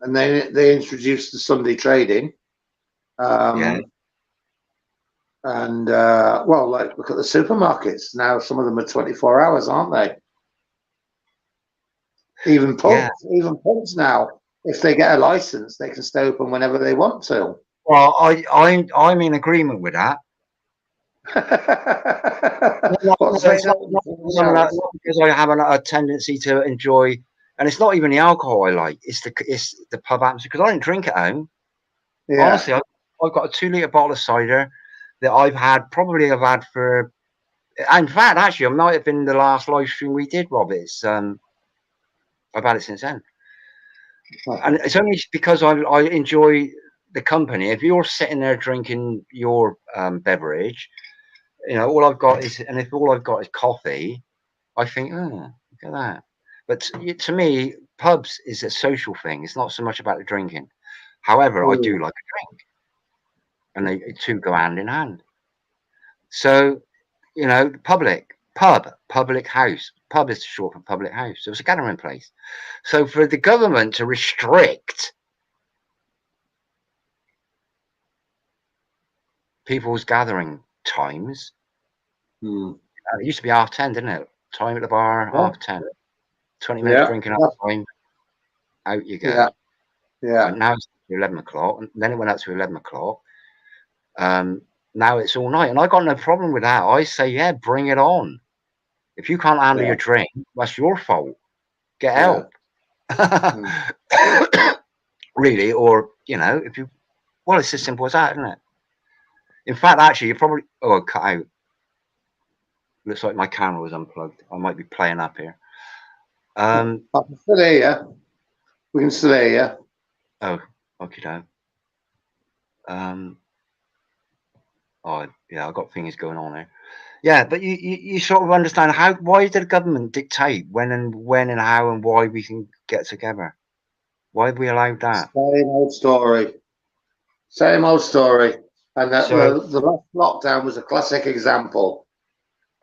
And then they introduced the Sunday trading. Yeah. And well, like, look at the supermarkets now. Some of them are 24 hours, aren't they? Even Yeah. pubs now, if they get a license, they can stay open whenever they want to. Well, I'm in agreement with that. What's made up Not because I have a tendency to enjoy, and it's not even the alcohol I like. It's the pub atmosphere, because I don't drink at home. Yeah, Honestly, I've got a 2 litre bottle of cider that I've had for. In fact, actually, I might have been the last live stream we did, Rob. It's I've had it since then, and it's only because I enjoy the company. If you're sitting there drinking your beverage, all I've got is, and if all I've got is coffee, I think, oh, look at that. But to me, pubs is a social thing. It's not so much about the drinking. However, I do like a drink, and they two go hand in hand. So, public house. Pub is short for public house. So it's a gathering place. So for the government to restrict people's gathering times, it used to be 10:30, didn't it? Time at the bar, 10:30. 20 minutes drinking up time, out you go. Yeah. Now it's 11 o'clock, and then it went up to 11 o'clock. Now it's all night, and I got no problem with that. I say, yeah, bring it on. If you can't handle your drink, that's your fault. Get help. Really, or if you, well, it's as simple as that, isn't it? In fact, actually, you probably, cut out. Looks like my camera was unplugged. I might be playing up here. I can still hear you. We can still hear you. Oh, okay, oh yeah, I've got things going on there. Yeah, but you sort of understand why did the government dictate when and how and why we can get together? Why have we allowed that? Same old story. Same old story. And the last lockdown was a classic example.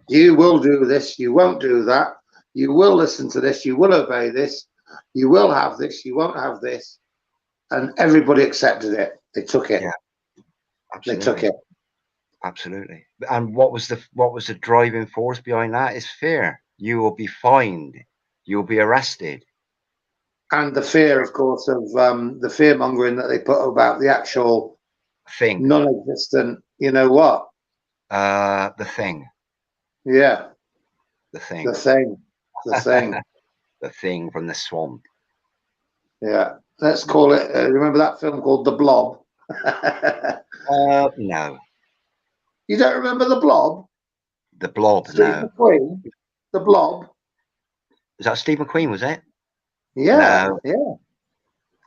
You will do this, you won't do that. You will listen to this, you will obey this. You will have this, you won't have this. And everybody accepted it. They took it. Yeah, absolutely. They took it. Absolutely. And what was the driving force behind that? Is fear. You will be fined. You'll be arrested. And the fear, of course, of the fear mongering that they put about the actual thing, non-existent. You know what? The thing. Yeah. The thing. The thing. The thing. The thing from the swamp. Yeah. Let's call it. Remember that film called The Blob? No. You don't remember The Blob? The Blob. Steve No. McQueen. The Blob. Is that Steve McQueen? Was it? Yeah. No. Yeah.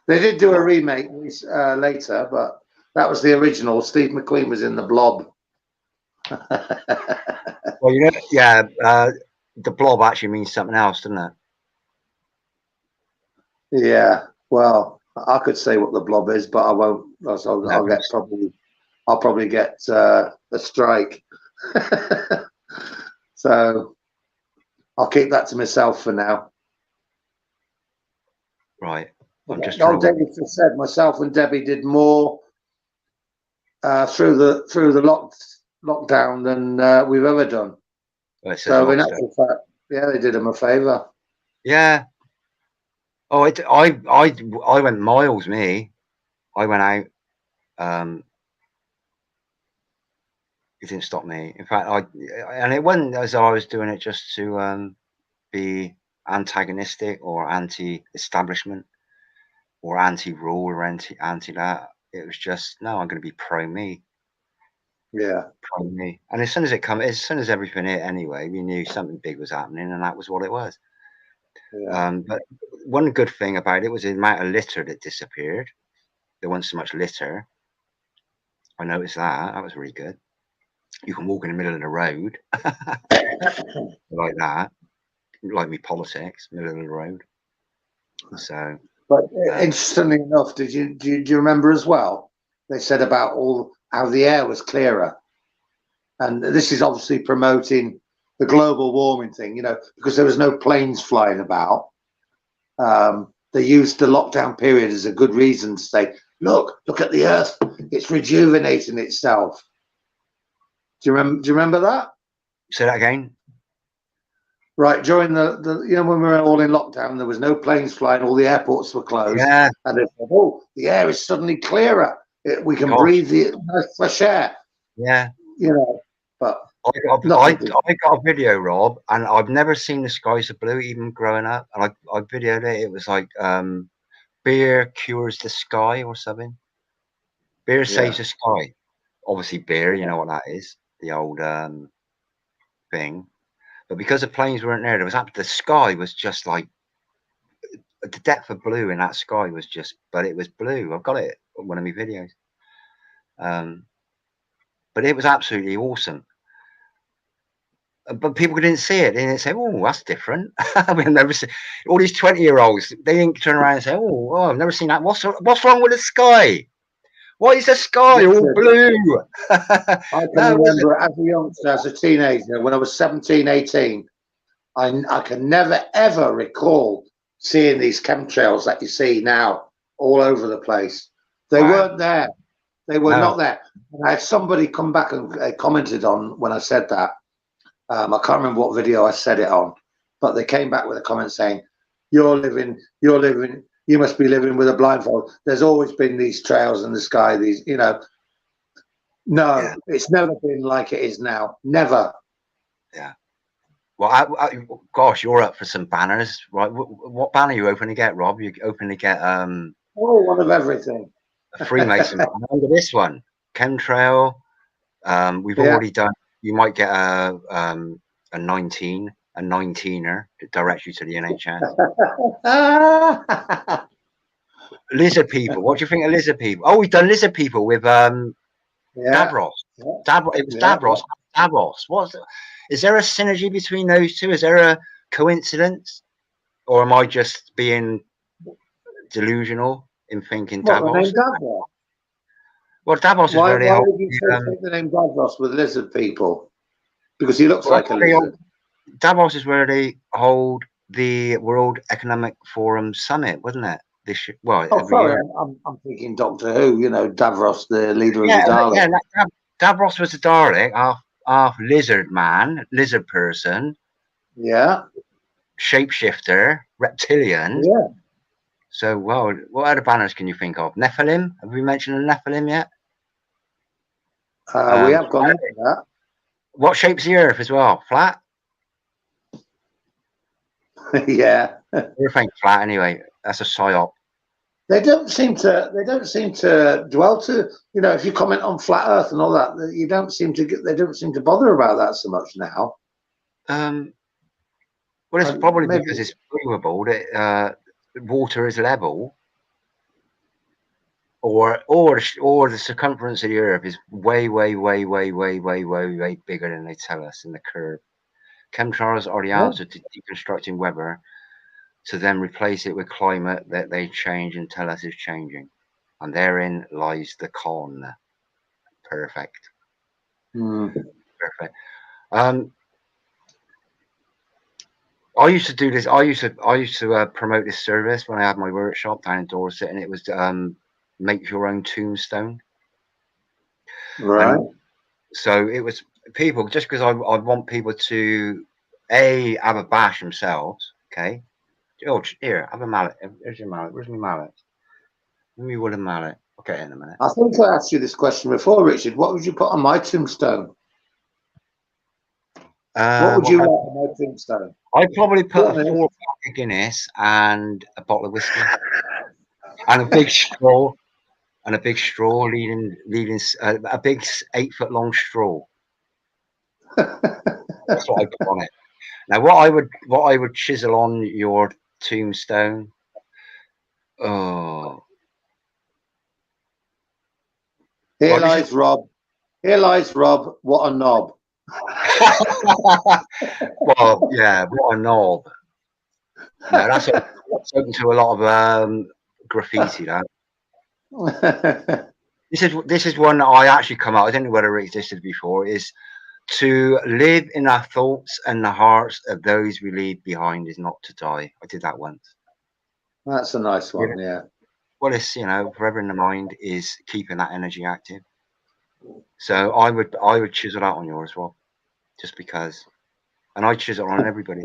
They did do a remake later, but that was the original. Steve McQueen was in The Blob. Well, yeah. The Blob actually means something else, doesn't it? Yeah. Well, I could say what The Blob is, but I won't. I'll probably get a strike. So I'll keep that to myself for now. Right. David just said myself and Debbie did more through the lockdown than we've ever done. So in actual fact, yeah, they did him a favour. Yeah. Oh, I went miles. Me, I went out. It didn't stop me. In fact, and it wasn't as I was doing it just to be antagonistic or anti-establishment or anti-rule or anti that. It was just, no, I'm going to be pro me. Yeah, pro me. And as soon as everything hit, anyway, we knew something big was happening, and that was what it was. Yeah. But one good thing about it was the amount of litter that disappeared. There wasn't so much litter. I noticed that. That was really good. You can walk in the middle of the road like that, like me politics, middle of the road. So, but interestingly enough, do you remember as well? They said about how the air was clearer, and this is obviously promoting the global warming thing. Because there was no planes flying about. They used the lockdown period as a good reason to say, look at the Earth, it's rejuvenating itself. Do you remember that? Say that again. Right, during the you know, when we were all in lockdown, there was no planes flying, all the airports were closed, Yeah, and they said, "Oh, the air is suddenly clearer. We can gosh, breathe the nice fresh air." yeah. You know, but I nothing. got a video, Rob, and I've never seen the sky so blue even growing up. And I videoed it. It was like beer cures the sky or something. Beer Yeah, saves the sky. Obviously, beer, you yeah, know what that is, the old thing. But because the planes weren't there, the sky was just like the depth of blue in that sky was just, but it was blue. I've got it on one of my videos. Um, but it was absolutely awesome. But people didn't see it. They didn't say, "Oh, that's different." We've never seen all these 20-year-olds. They didn't turn around and say, "Oh, I've never seen that. What's wrong with the sky? Why is the sky all Richard, blue?" I can No, remember as a youngster, as a teenager, when I was 17, 18, I can never, ever recall seeing these chemtrails that you see now all over the place. They wow, weren't there. They were no, not there. And I had somebody come back and commented on when I said that. I can't remember what video I said it on, but they came back with a comment saying, you must be living with a blindfold. There's always been these trails in the sky, these, you know." yeah, No, it's never been like it is now. Never. yeah. Well, gosh, you're up for some banners, right? What banner are you hoping to get, Rob? You're hoping to get Oh, one of everything. a Freemason banner under this one, chemtrail. We've Yeah. already done. You might get a 19, a 19er that directs you to the NHS. Lizard people. What do you think of lizard people? Oh, we've done lizard people with Yeah. Davros. Yeah. It was Yeah. Davros. Davros. Is there a synergy between those two? Is there a coincidence, or am I just being delusional in thinking What, the Davos? name Davros? Well, Davos is Why where they hold. would you take the name Davros with lizard people? Because he looks Well, like a lizard. Davos is where they hold the World Economic Forum summit, wasn't it? Well, Oh, every sorry, year. I'm thinking Doctor Who, you know, Davros, the leader of Yeah, the Daleks. yeah. Davros was a Dalek, half lizard man, lizard person, Yeah. shapeshifter, reptilian. Yeah. So, well, what other banners can you think of? Nephilim? Have we mentioned the Nephilim yet? We have gone into that. What shape's the Earth as well? Flat? Yeah. Earth ain't flat anyway. That's a psyop. They don't seem to. They don't seem to dwell to. You know, if you comment on flat Earth and all that, you don't seem to get. They don't seem to bother about that so much now. Well, it's probably Maybe. because it's provable that water is level, or the circumference of the Earth is way bigger than they tell us in the curve. Chemtrails are the Yeah. answer to deconstructing weather, to then replace it with climate that they change and tell us is changing, and therein lies the con. Perfect. Mm. Perfect. I used to do this. I used to promote this service when I had my workshop down in Dorset, and it was make your own tombstone. Right. And so it was people, just because I want people to have a bash themselves. Okay. Oh, here, have a mallet. Here's your mallet. Where's my mallet? Give me with a mallet. I'll get it in a minute. I think I asked you this question before, Richard. What would you put on my tombstone? What would you like on my tombstone? I'd probably put a Go on, 4-pack of Guinness and a bottle of whiskey and a big straw leading a big 8-foot long straw. That's what I put on it. Now, what I would chisel on your tombstone. Oh, Here well, this is. lies Rob. Here lies Rob. What a knob. Well, yeah, what a knob. No, that's open to a lot of graffiti. That this is one that I actually come out. I don't know whether it existed before. Is to live in our thoughts and the hearts of those we leave behind is not to die. I did that once. That's a nice one. Yeah. Well, it's forever in the mind is keeping that energy active. So I would chisel that on yours, Rob, just because, and I chisel on everybody.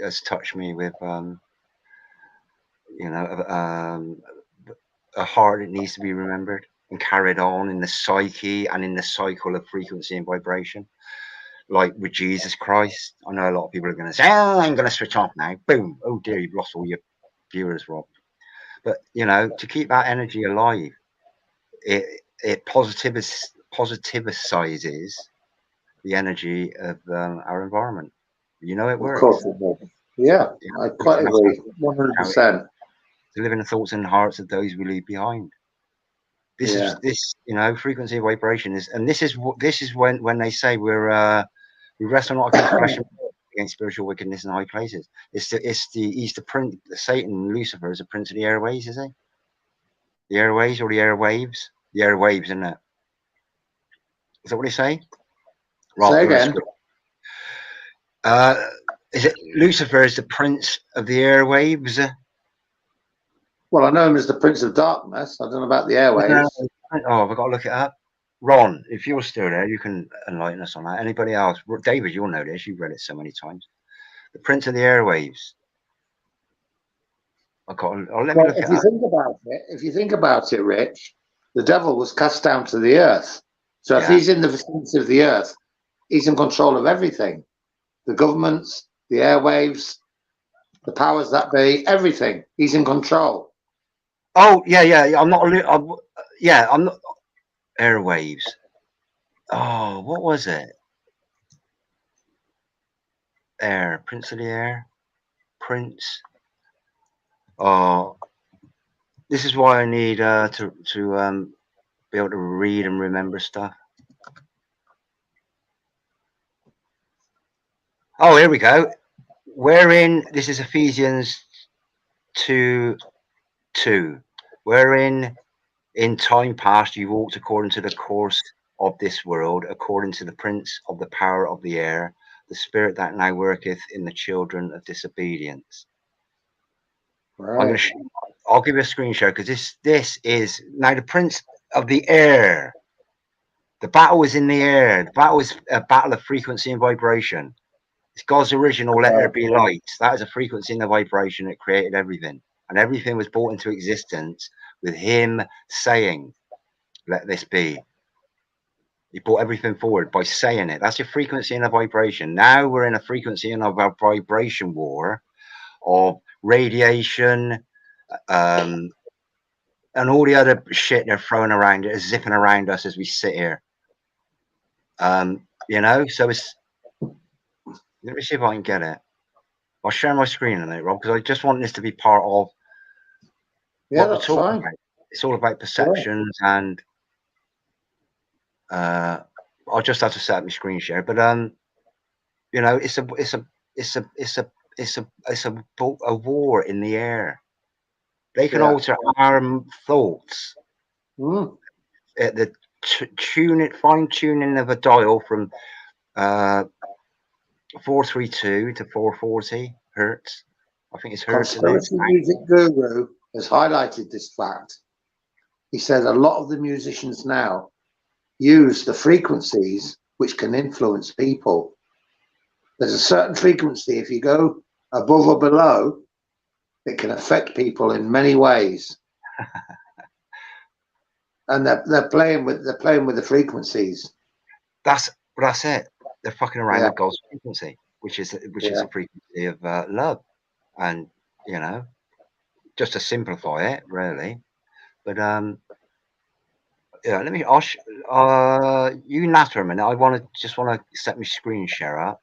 has touched me with, you know, a heart that needs to be remembered and carried on in the psyche and in the cycle of frequency and vibration. Like with Jesus Christ, I know a lot of people are going to say, "Oh, I'm going to switch off now." Boom! Oh dear, you've lost all your viewers, Rob. But you know, to keep that energy alive, it positivizes the energy of our environment. You know, it Of works. course it does. Yeah, You I know, quite and that's agree. how it 100%. to live in the thoughts and hearts of those we leave behind. This is Yeah. this, you know, frequency of vibration is, and this is when they say we wrestle not against flesh and blood, against spiritual wickedness in high places. He's the prince. Satan, Lucifer, is a prince of the airways, is he? The airways or the airwaves? The airwaves, isn't it? Is that what they say? Rob, Say you're a again. script. Uh, is it Lucifer is the prince of the airwaves? Well, I know him as the Prince of Darkness. I don't know about the No, no, airwaves. no. Oh, I've got to look it up. Ron, if you're still there, you can enlighten us on that. Anybody else? David, you'll know this. You've read it so many times. The Prince of the Airwaves. Let me Well, look it if you up. think about it, Rich, the devil was cast down to the earth. So if Yeah. he's in the vicinity of the earth, he's in control of everything. The governments, the airwaves, the powers that be, everything. He's in control. Oh, yeah. I'm not. I'm not. Airwaves. Oh, what was it? Air. Prince of the Air. Prince. Oh, this is why I need to be able to read and remember stuff. Oh, here we go. Wherein this is Ephesians 2:2. Wherein in time past you walked according to the course of this world, according to the prince of the power of the air, the spirit that now worketh in the children of disobedience. I'm going Right. to. I'll give you a screen share because this is now the prince of the air. The battle was in the air. The battle is a battle of frequency and vibration. It's God's original "Let there Right. be light." That is a frequency and a vibration that created everything, and everything was brought into existence with Him saying, "Let this be." He brought everything forward by saying it. That's a frequency and a vibration. Now we're in a frequency and a vibration war of radiation, um, and all the other shit they're throwing around, it is zipping around us as we sit here. You know, so it's. Let me see if I can get it. I'll share my screen on it, Rob, because I just want this to be part of Yeah, what we're that's talking fine. about. It's all about Yeah. perceptions, and I'll just have to set up my screen share. But you know, it's a war in the air. They can Yeah. alter our thoughts Mm. at the fine tuning of a dial from uh, 432 to 440 hertz. I think it's hertz, isn't it? Conspiracy music guru has highlighted this fact. He said a lot of the musicians now use the frequencies which can influence people. There's a certain frequency, if you go above or below, it can affect people in many ways. And they're playing with the frequencies. That's it. They're fucking around Yeah, with God's frequency, which is yeah, a frequency of love, and you know, just to simplify it, really. But yeah, let me. You natter a minute. Just want to set my screen share up.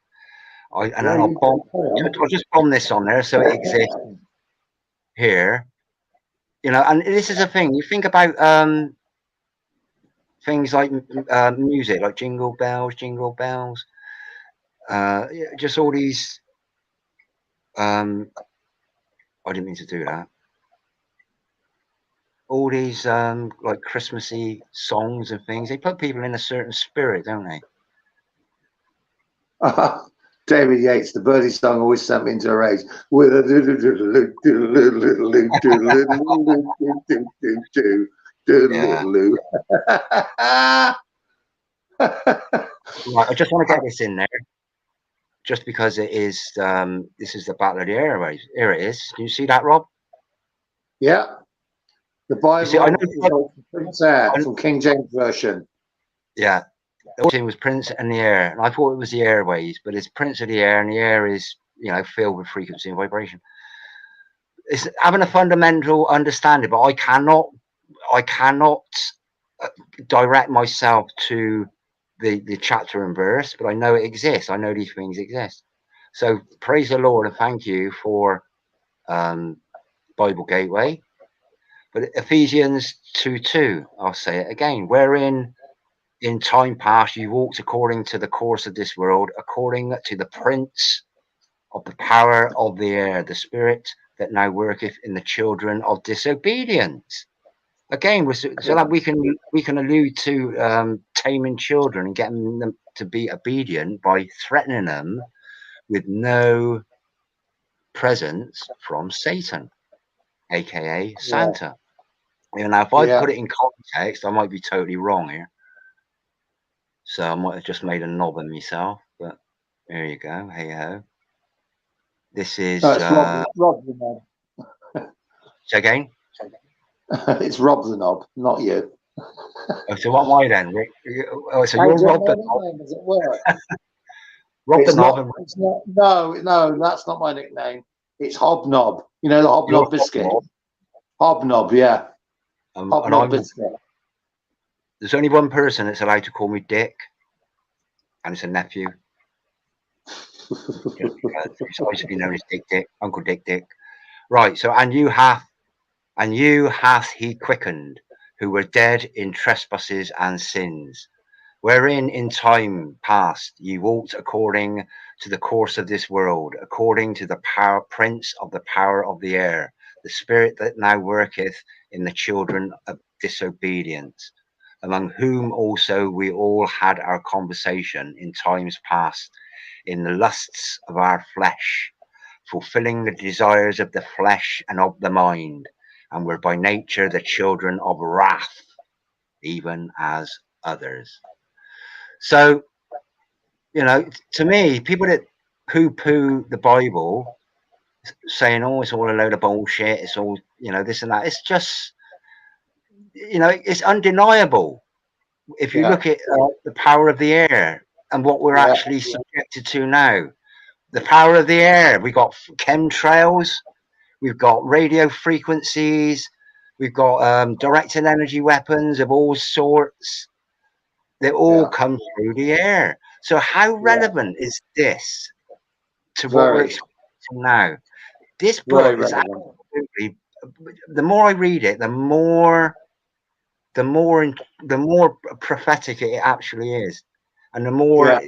And yeah. then You carry on. I'll just bomb this on there so it exists here. You know, and this is a thing. You think about things like music, like jingle bells, jingle bells. Yeah, just all these. I didn't mean to do that. All these like Christmassy songs and things. They put people in a certain spirit, don't they? David Yates, the Birdie song always sent me into a rage. With a Yeah. Right, I just want to get this in there. just because it is, this is the Battle of the Airways. Here it is. Can you see that, Rob? Yeah. The You see, I Bible is know. also Prince Air from King James Version. Yeah, the thing was Prince and the Air, and I thought it was the Airways, but it's Prince of the Air, and the air is, you know, filled with frequency and vibration. It's having a fundamental understanding, but I cannot direct myself to the chapter and verse, but I know it exists. I know these things exist. So praise the Lord and thank you for Bible Gateway. But Ephesians 2:2, I'll say it again, wherein in time past you walked according to the course of this world, according to the prince of the power of the air, the spirit that now worketh in the children of disobedience. Again, so that we can allude to taming children and getting them to be obedient by threatening them with no presence from Satan, aka Yeah. Santa. You know, if I Yeah. put it in context, I might be totally wrong here. So I might have just made a knob of myself, but there you go. Hey ho. This No, is it's Rob the knob. so again. It's Rob the knob, not you. Oh, so what am I then, Rick? Oh, so I you're don't Rob know the my Knob, nickname. Does it work? Rob the It's Knob, not. and It's not. No, no, that's not my nickname. It's Hobnob. You know the you're Hobnob Rob the biscuit. Knob, Hobnob, yeah. and Hobnob biscuit. there's only one person that's allowed to call me Dick, and it's a nephew. Just because he's always been known as Dick, Uncle Dick. Right. So and you hath he quickened, who were dead in trespasses and sins, wherein in time past ye walked according to the course of this world, according to the prince of the power of the air, the spirit that now worketh in the children of disobedience, among whom also we all had our conversation in times past, in the lusts of our flesh, fulfilling the desires of the flesh and of the mind, and were by nature the children of wrath, even as others. So, you know, to me, people that poo poo the Bible, saying, oh, it's all a load of bullshit, it's all, you know, this and that, it's just, you know, it's undeniable. If you Yeah, look at the power of the air and what we're yeah, actually subjected to now, the power of the air, we've got chemtrails, we've got radio frequencies, we've got directed energy weapons of all sorts. They all yeah, come through the air. So how yeah. relevant is this to what we're Very, experiencing now? This very book is relevant. absolutely. The more I read it, the more the more prophetic it actually is, and the more Yeah,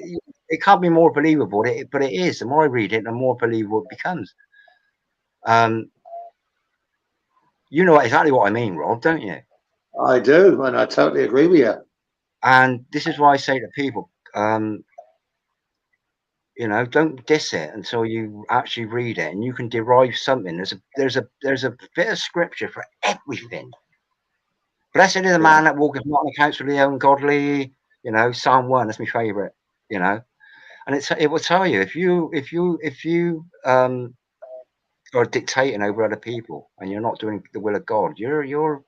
it can't be more believable. But it is. The more I read it, the more believable it becomes. Um, you know exactly what I mean, Rob, don't you? I do, and I totally agree with you. And this is why I say to people, you know, don't diss it until you actually read it, and you can derive something. There's a bit of scripture for everything. Blessed is the Yeah, man that walketh not in the counsel of the ungodly. You know, Psalm 1. That's my favorite. You know, and it will tell you if you are dictating over other people and you're not doing the will of God, you're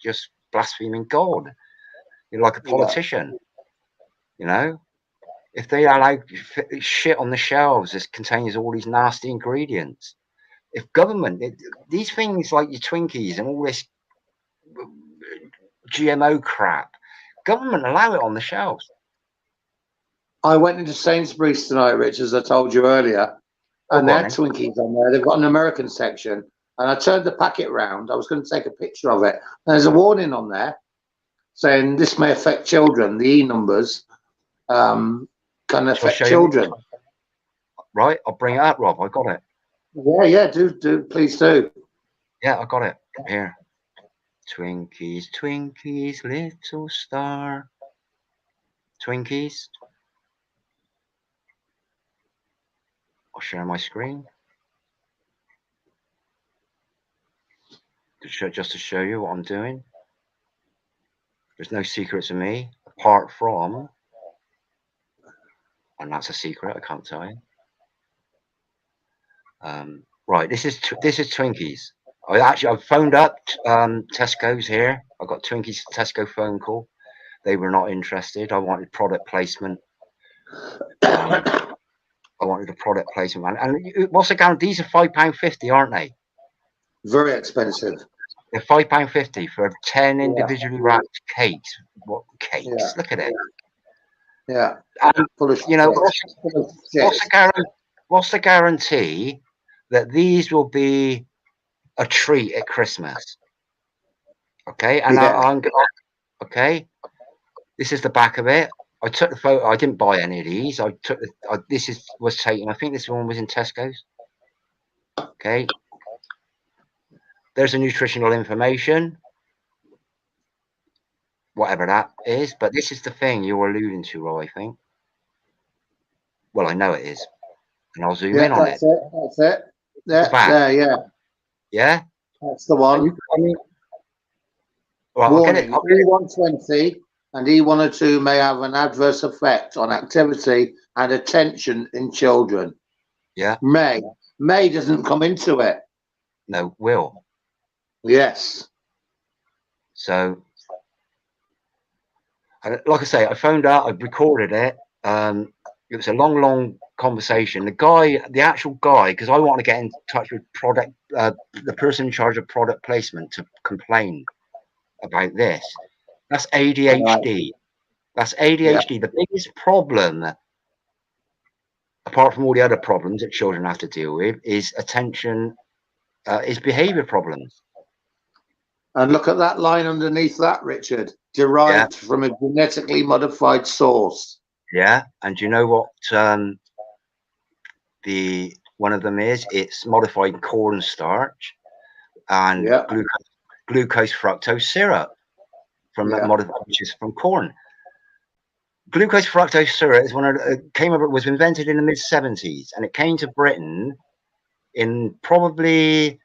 just blaspheming God. You're like a yeah. politician. You know, if they allow shit on the shelves that contains all these nasty ingredients, if government, these things like your Twinkies and all this GMO crap, government allow it on the shelves. I went into Sainsbury's tonight, Rich, as I told you earlier, Oh, and go they on had then. Twinkies on there. They've got an American section, and I turned the packet round. I was going to take a picture of it. And there's a warning on there saying this may affect children. The E numbers can Shall I affect show you? children. Right, I'll bring it up, Rob. I got it. Yeah, yeah, do, please do. Yeah, I got it here. Twinkies, Twinkies, little star. Twinkies. I'll share my screen just to show you what I'm doing. There's no secret to me apart from, and that's a secret I can't tell you. Right, this is Twinkies. I phoned up Tesco's here. I got Twinkies Tesco phone call. They were not interested. I wanted product placement. I wanted a product placement, and what's the guarantee? These are £5.50, aren't they? Very expensive. They're £5.50 for 10 Yeah. individually wrapped cakes. What cakes? Yeah. Look at it. Yeah. And, Full of you know, shit. what's the guarantee that these will be a treat at Christmas? Okay, and Yeah. I'm okay. This is the back of it. I took the photo. I didn't buy any of these. I took the. Was taken. I think this one was in Tesco's. Okay. There's the nutritional information, whatever that is. But this is the thing you're alluding to, Roy. I think. Well, I know it is, and I'll zoom Yeah, in on it. that's it. That's it. The Yeah, back. there, yeah. Yeah. That's the one. I mean, well, Warning, E120 and E102 may have an adverse effect on activity and attention in children. Yeah. May doesn't come into it. No, will. Yes. So, like I say, I phoned out. I recorded it. It was a long conversation. The actual guy, because I want to get in touch with the person in charge of product placement to complain about this. That's ADHD. Right. That's ADHD. Yeah. The biggest problem, apart from all the other problems that children have to deal with, is attention, is behaviour problems. And look at that line underneath that, Richard. Derived from a genetically modified source. Yeah, and do you know what one of them is? It's modified cornstarch and glucose fructose syrup which is from corn. Glucose fructose syrup is was invented in the mid-70s, and it came to Britain in probably,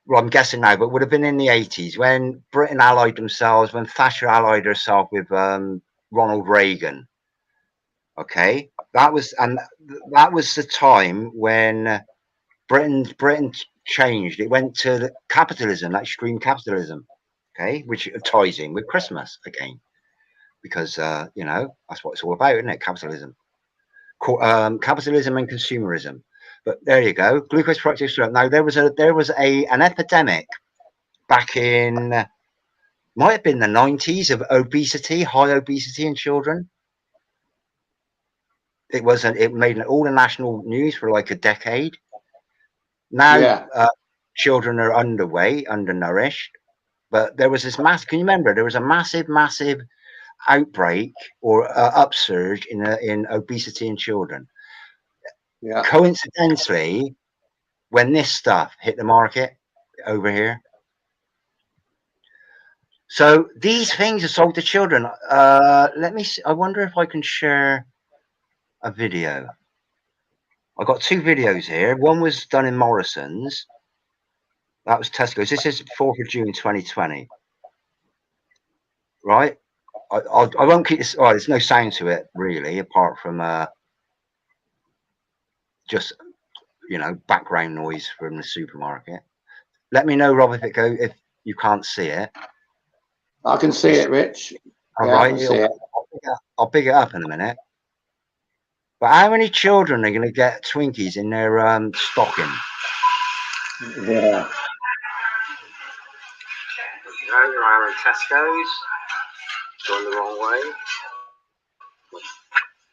well, I'm guessing now, but would have been in the 80s when Britain allied themselves, when Thatcher allied herself with Ronald Reagan. Okay, that was the time when Britain changed. It went to capitalism, extreme capitalism. Okay, which ties in with Christmas again, because that's what it's all about, isn't it? Capitalism, capitalism and consumerism. But there you go, glucose fructose syrup. Now there was an epidemic back in, might have been the 90s, of high obesity in children. It made all the national news for like a decade. Now children are underweight, undernourished, but there was this can you remember there was a massive outbreak or upsurge in obesity in children. Yeah. Coincidentally, when this stuff hit the market over here. So these things are sold to children. Let me see. I wonder if I can share a video. I got two videos here. One was done in Morrison's. That was Tesco's. This is 4th of June 2020. Right? I won't keep this. Oh, there's no sound to it really, apart from just background noise from the supermarket. Let me know, Rob, if you can't see it. I can see it, Rich. All right, I'll pick it up in a minute. But how many children are going to get Twinkies in their stocking? Yeah. You're around Tesco's. Going the wrong way.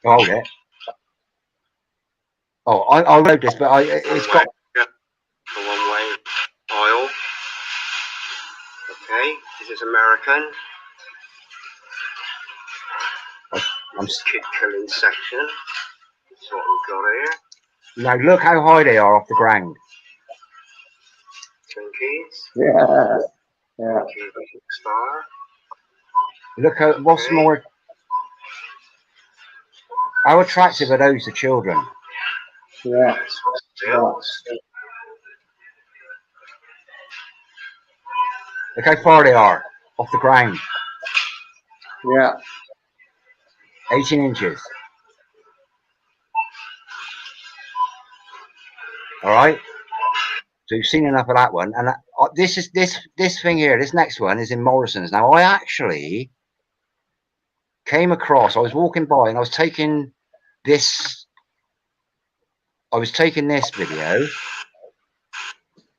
Hold it. Oh, I wrote this, but it's got the one-way aisle. Okay, this is American. I'm kid killing section. That's what we've got here. Now look how high they are off the ground. Twinkies. Yeah. Yeah. Star. Look how what's more. How attractive are those to children? Yeah. Look how far they are off the ground. Yeah. 18 inches. All right. So you've seen enough of that one, and this is this thing here. This next one is in Morrison's. Now I actually came across. I was walking by and I was taking this. I was taking this video.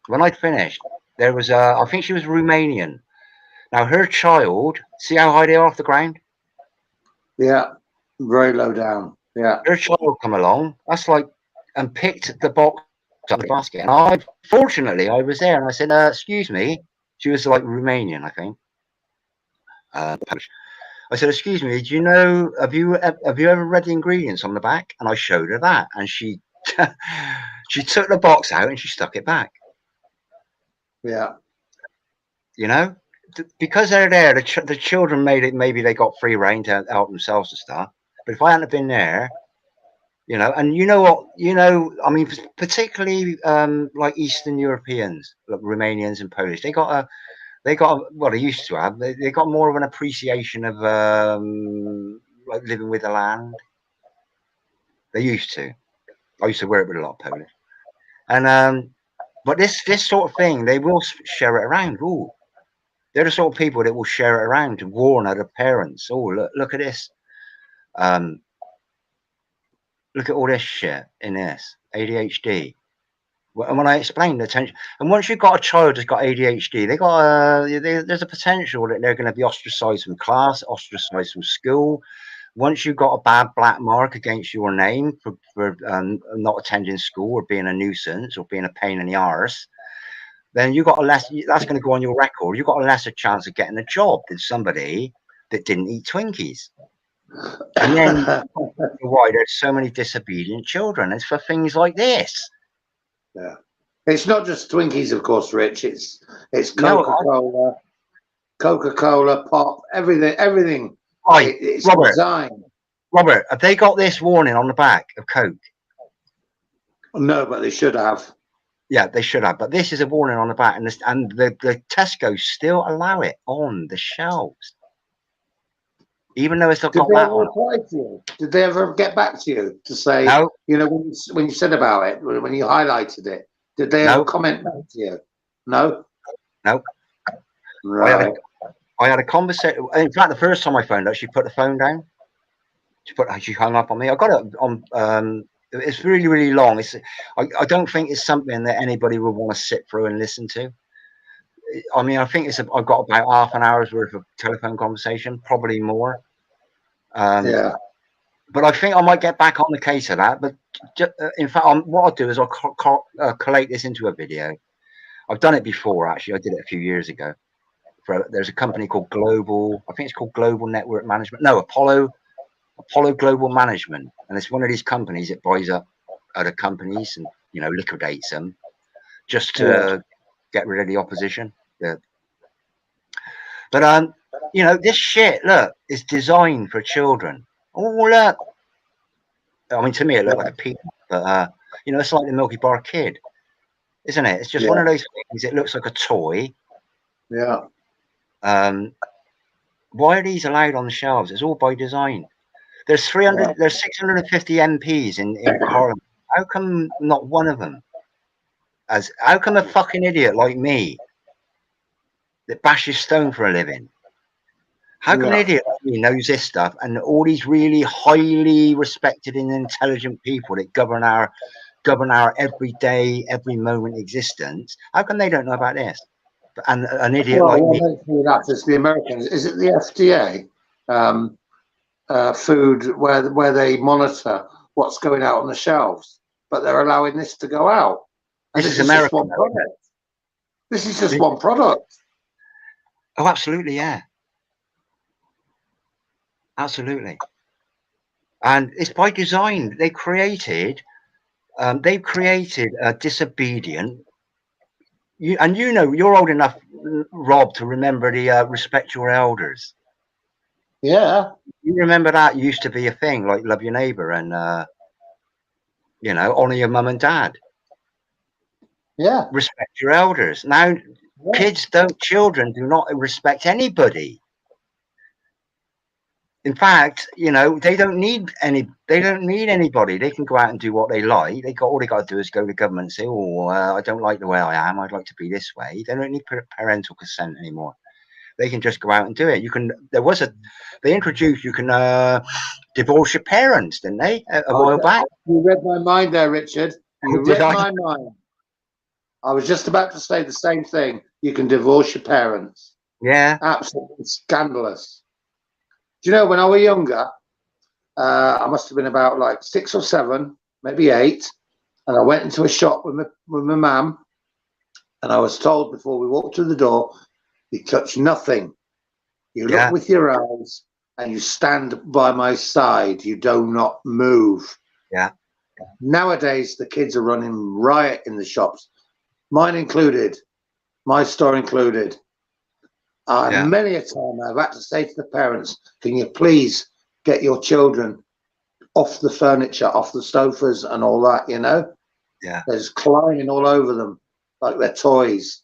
When I'd finished, there was I think she was Romanian. Now her child. See how high they are off the ground. Yeah, very low down. Yeah. Her child come along. That's like and picked the box up the basket. And I fortunately I was there and I said, "Excuse me." She was like Romanian, I think. Polish. I said, "Excuse me, do you know? Have you ever read the ingredients on the back?" And I showed her that, and she she took the box out and she stuck it back. Yeah. You know, because they're there, the children made it. Maybe they got free reign to help themselves and stuff. But if I hadn't been there, you know, and you know what, I mean, particularly like Eastern Europeans, like Romanians and Polish, well, they used to have. They got more of an appreciation of like living with the land. They used to. I used to work with a lot of Polish, and but this sort of thing, they will share it around. Ooh, they're the sort of people that will share it around to warn other parents. Oh, look at this. Look at all this shit in this ADHD. And when I explained the attention, and once you've got a child that's got ADHD, there's a potential that they're going to be ostracized from class, ostracized from school. Once you've got a bad black mark against your name for not attending school or being a nuisance or being a pain in the arse, then you got that's going to go on your record. You've got a lesser chance of getting a job than somebody that didn't eat Twinkies. And then why there's so many disobedient children. It's for things like this. Yeah. It's not just Twinkies, of course, Rich. It's Coca-Cola, Coca-Cola, pop, everything. Right, It's Robert. designed. Robert, have they got this warning on the back of Coke? No, but they should have. Yeah, they should have. But this is a warning on the back, and the Tesco still allow it on the shelves, even though it's not got that on. Reply to you? Did they ever get back to you to say, No. You know, when you said about it, when you highlighted it, did they ever comment back to you? No. No. Right. I had a conversation. In fact, the first time I phoned her, she put the phone down. She hung up on me. I got it on. It's really, really long. I don't think it's something that anybody would want to sit through and listen to. I mean, I think I've got about half an hour's worth of telephone conversation, probably more. Yeah. But I think I might get back on the case of that. But in fact, what I'll do is I'll collate this into a video. I've done it before, actually. I did it a few years ago. There's a company called Global. I think it's called Global Network Management. No, Apollo Global Management, and it's one of these companies that buys up other companies and liquidates them just to get rid of the opposition. But this shit, look, is designed for children. Oh, look. I mean, to me, it looked like a peanut, but it's like the Milky Bar Kid, isn't it? It's just one of those things. It looks like a toy. Yeah. Why are these allowed on the shelves? It's all by design. There's 650 MPs in Parliament. How come not one of them? How come a fucking idiot like me that bashes stone for a living? How come an idiot like me knows this stuff, and all these really highly respected and intelligent people that govern our everyday, every moment existence? How come they don't know about this? And an idiot like me. It's the Americans. Is it the FDA? Food where they monitor what's going out on the shelves, but they're allowing this to go out. And this is American. Just one product. This is just one product. Oh, absolutely, yeah, absolutely. And it's by design. They've created a disobedient. You're old enough, Rob, to remember the respect your elders. Yeah. You remember that used to be a thing, like love your neighbor and honor your mum and dad. Yeah. Respect your elders. Now children do not respect anybody. In fact, you know, they don't need anybody. They can go out and do what they like. All they got to do is go to government and say, "Oh, I don't like the way I am. I'd like to be this way." They don't need parental consent anymore. They can just go out and do it. They introduced you can divorce your parents, didn't they? A while back. You read my mind there, Richard. You Did read I? my mind. I was just about to say the same thing. You can divorce your parents. Yeah. Absolutely scandalous. Do you know, when I was younger, I must have been about like 6 or 7, maybe 8, and I went into a shop with my mum, and I was told before we walked through the door, you touch nothing. You look with your eyes, and you stand by my side. You do not move. Yeah. Nowadays, the kids are running riot in the shops, mine included, my store included. Many a time I've had to say to the parents, can you please get your children off the furniture, off the sofas and all that, you know? Yeah. There's climbing all over them like they're toys.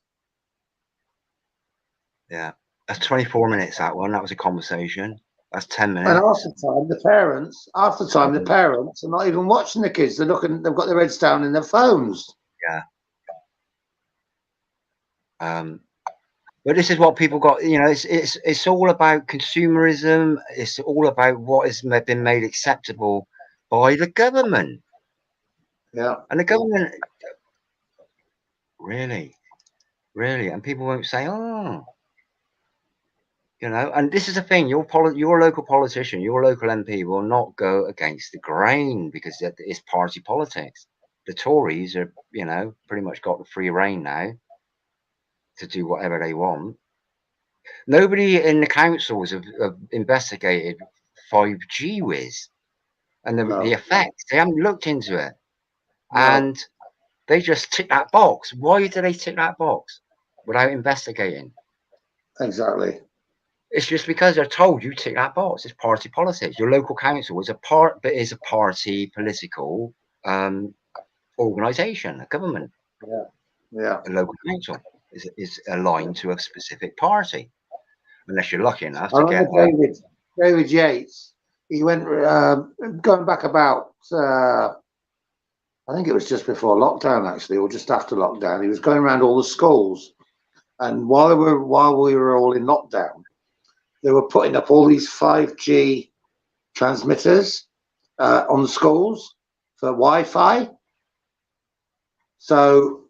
Yeah. That's 24 minutes, that one. That was a conversation. That's 10 minutes. And half the time the parents are not even watching the kids. They've got their heads down in their phones. Yeah. But this is what people got, you know, it's all about consumerism. It's all about what has been made acceptable by the government. Yeah. And the government, really, and people won't say, oh, you know, and this is the thing, your local politician, your local MP will not go against the grain because it's party politics. The Tories are, you know, pretty much got the free rein now to do whatever they want. Nobody in the councils have investigated 5G whiz and the effects. They haven't looked into it. And they just tick that box. Why do they tick that box without investigating? Exactly. It's just because they're told you tick that box. It's party politics. Your local council is a party political organisation, a government. Yeah. A local council is aligned to a specific party. Unless you're lucky enough to get David Yates. He went going back about I think it was just before lockdown, actually, or just after lockdown. He was going around all the schools, and while we were all in lockdown, they were putting up all these 5G transmitters on the schools for Wi-Fi. So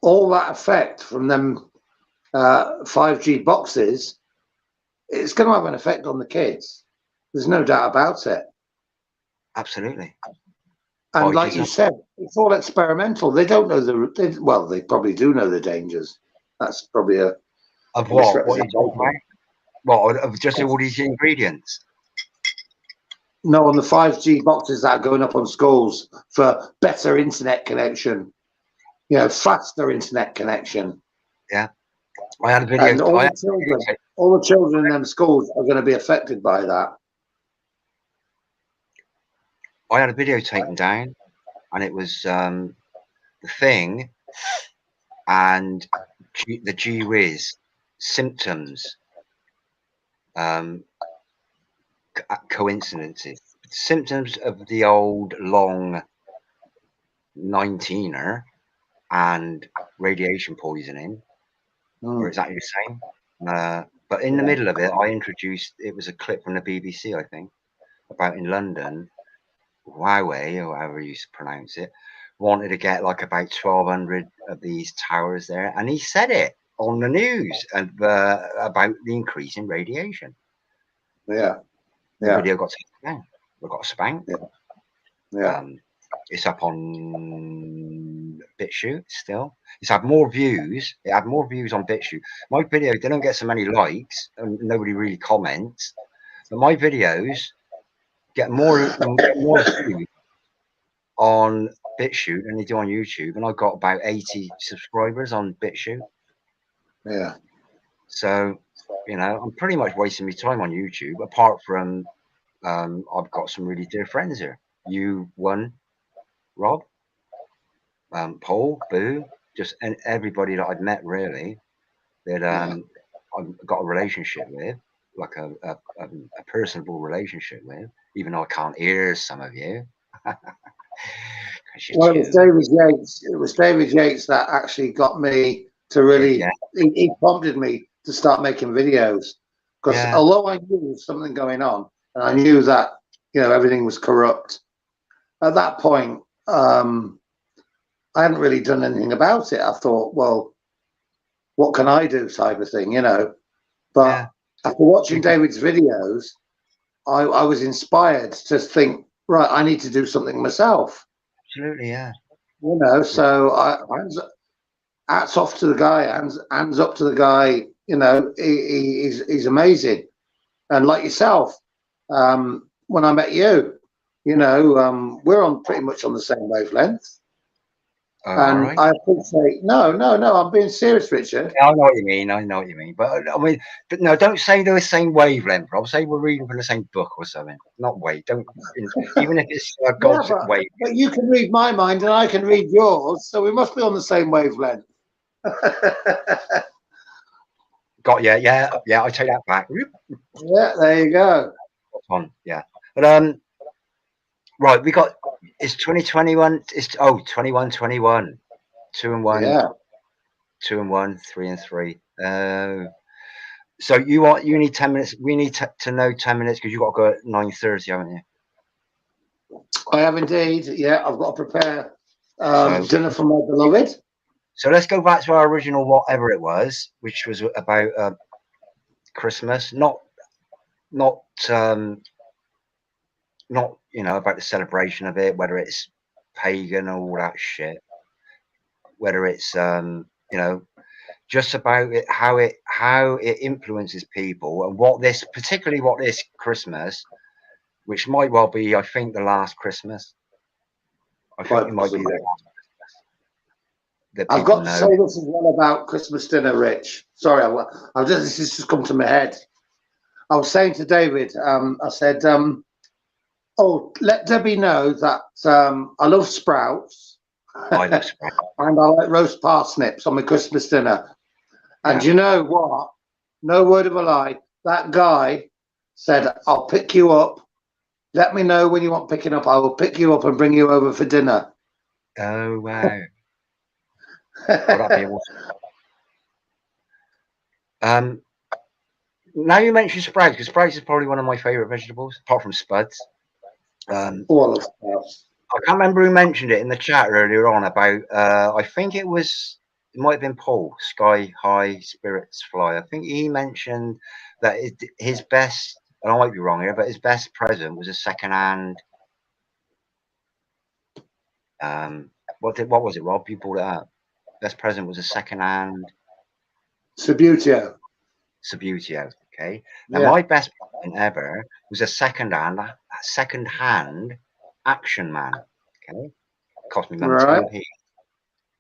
all that effect from them 5G boxes, it's going to have an effect on the kids. There's no doubt about it. Absolutely. And like you said, it's all experimental. They don't know they probably do know the dangers. That's probably of what? What are you talking about? What, of just all these ingredients? No, on the 5G boxes that are going up on schools for better internet connection, you know, faster internet connection. Yeah. I had a video. And all the children in them schools are going to be affected by that. I had a video taken down, and it was the thing and the gee whiz symptoms, coincidences, symptoms of the old long 19er and radiation poisoning were exactly the same. But in the middle of it, I introduced, it was a clip from the BBC, I think, about in London, Huawei, or however you pronounce it, wanted to get like about 1,200 of these towers there. And he said it on the news and about the increase in radiation. Yeah. The video got taken down. We got spanked. Yeah. It's up on BitChute still. It's had more views. It had more views on BitChute. My video, they don't get so many likes and nobody really comments. But my videos get more views on BitChute than they do on YouTube. And I've got about 80 subscribers on BitChute. Yeah. So, you know, I'm pretty much wasting my time on YouTube, apart from I've got some really dear friends here. You, one, Rob, Paul, Boo, just everybody that I've met really that I've got a relationship with. like a personable relationship with, even though I can't hear some of you. Well, it was David Yates. It was David Yates that actually got me to really. Yeah, He prompted me to start making videos because yeah, although I knew there was something going on and I knew that everything was corrupt at that point, I hadn't really done anything about it. I thought, well, what can I do, type of thing, But yeah. after watching David's videos, I was inspired to think, right, I need to do something myself. Absolutely, yeah. So hats off to the guy, hands up to the guy. He's amazing. And like yourself, when I met you, we're on pretty much on the same wavelength. Oh, all And right. I appreciate. No, I'm being serious, Richard. Yeah, I know what you mean. I know what you mean. But I mean, but no, don't say they're the same wavelength. Rob. Say we're reading from the same book or something. Not wave. Don't even if it's Yeah, God's wave. but you can read my mind and I can read yours, so we must be on the same wavelength. Got yeah, yeah, yeah. I take that back. Yeah, there you go. On, yeah. But right, we got it's 2021. It's 21-21. 2-1, Yeah. 2-1, 3-3. So you need 10 minutes. We need to know 10 minutes because you got to go at 9:30, haven't you? I have indeed. Yeah, I've got to prepare So dinner for my beloved. so let's go back to our original whatever it was, which was about Christmas, not um, not about the celebration of it, whether it's pagan or all that shit, whether it's just about it, how it influences people, and particularly what this Christmas, which might well be, I think, the last Christmas. I think Quite it might be the possibly. last that I've people got to know. say this as well about Christmas dinner, Rich. Sorry, this has just come to my head. I was saying to David, I said, "Oh, let Debbie know that I love sprouts, I love and Sprite. I like roast parsnips on my Christmas dinner." And Yeah. you know what? No word of a lie. That guy said, "I'll pick you up. Let me know when you want picking up. I will pick you up and bring you over for dinner." Oh wow. Oh, that'd be awesome. Now you mentioned sprouts, because sprouts is probably one of my favourite vegetables, apart from spuds. All of sprouts. I can't remember who mentioned it in the chat earlier on about. I think it might have been Paul. Sky High Spirits Fly. I think he mentioned that his best, and I might be wrong here, but his best present was a second-hand. What was it, Rob? You brought it up. Best present was a second-hand Subbuteo. Subbuteo. Okay. Now Yeah. my best present ever was a second-hand Action Man. Okay. Cost me mum Right. 10p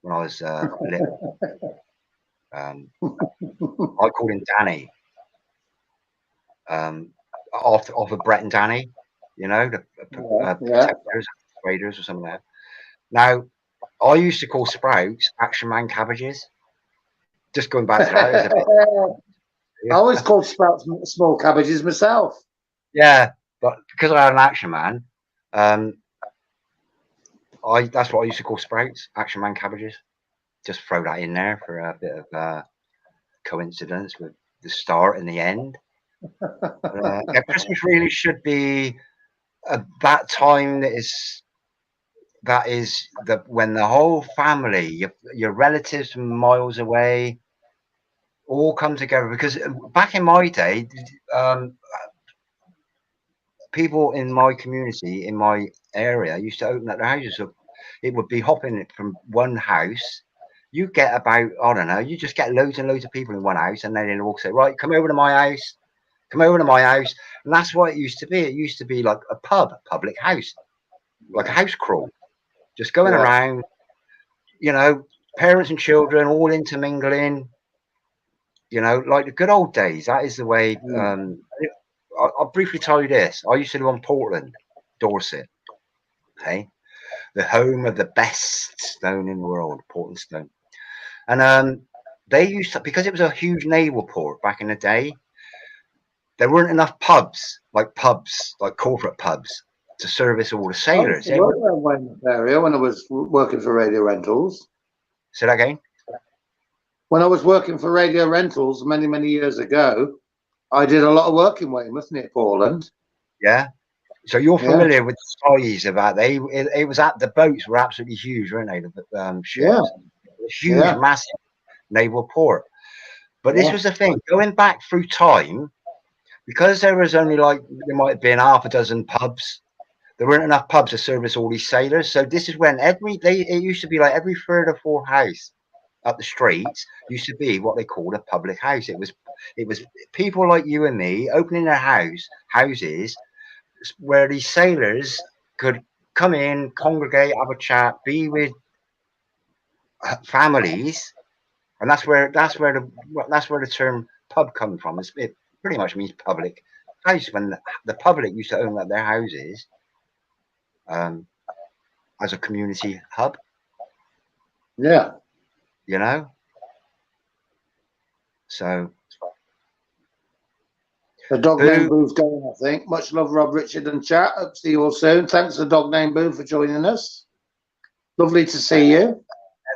when I was little. I called him Danny. Off of Brett and Danny, the Yeah. protectors, raiders, or something like that. Now, I used to call sprouts Action Man cabbages. Just going back to that, it was a bit. I always called sprouts small cabbages myself. Yeah, but because I had an Action Man, that's what I used to call sprouts, Action Man cabbages. Just throw that in there for a bit of coincidence with the start and the end. Yeah, Christmas really should be that time that is when the whole family, your relatives from miles away, all come together. Because back in my day, um, people in my community, in my area, used to open up their houses. So it would be hopping from one house. You get about, I don't know, you just get loads and loads of people in one house, and then they'll all say, right, come over to my house. Come over to my house. And that's what it used to be. It used to be like a public house, like a house crawl, just going Yeah. around, parents and children all intermingling, like the good old days. That is the way. I'll briefly tell you this. I used to live on Portland, Dorset, okay, the home of the best stone in the world, Portland stone. And they used to, because it was a huge naval port back in the day, there weren't enough pubs, like corporate pubs, to service all the I used sailors. to work there in that area when I was working for Radio Rentals. Say that again? When I was working for Radio Rentals many, many years ago, I did a lot of work in Weymouth near Portland. Yeah. So you're Yeah. familiar with the size of that? It was the boats were absolutely huge, weren't they? The ships, Yeah. huge, Yeah. massive naval port. But this Yeah. was the thing, going back through time, because there was only there might have been half a dozen pubs. There weren't enough pubs to service all these sailors. So this is when it used to be like every third or fourth house up the streets used to be what they called a public house. It was people like you and me opening their houses where these sailors could come in, congregate, have a chat, be with families, and that's where the term pub comes from. It pretty much means public house. When the public used to own up their houses as a community hub, Yeah. you know. So The dog named Boo's going, I think. Much love, Rob, Richard, and chat. Hope to see you all soon. Thanks to Dog named Boo for joining us. Lovely to see you.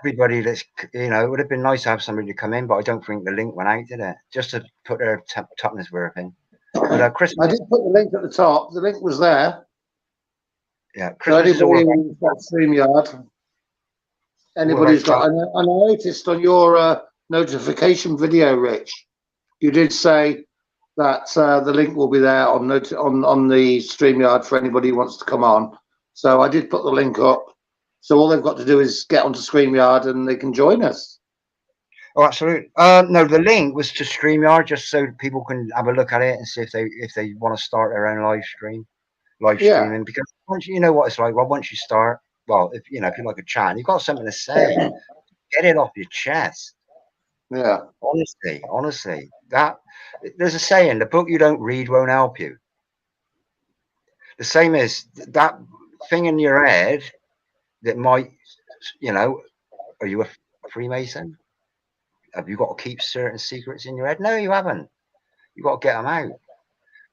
Everybody that's, it would have been nice to have somebody to come in, but I don't think the link went out, did it? Just to put their tuppence worth in. But Christmas, I did put the link at the top. The link was there. Yeah, Christmas so anybody is all who's got StreamYard, anybody's got. And I noticed on your notification video, Rich, you did say that the link will be there on the StreamYard for anybody who wants to come on. So I did put the link up. So all they've got to do is get onto StreamYard and they can join us. Oh, absolutely. No, the link was to StreamYard just so people can have a look at it and see if they want to start their own live streaming. Because once you know what it's like, well, once you start, well, if you like a chat and you've got something to say, get it off your chest. Yeah. Honestly, that there's a saying: the book you don't read won't help you. The same as that thing in your head that might, are you a Freemason? Have you got to keep certain secrets in your head? No, you haven't. You've got to get them out.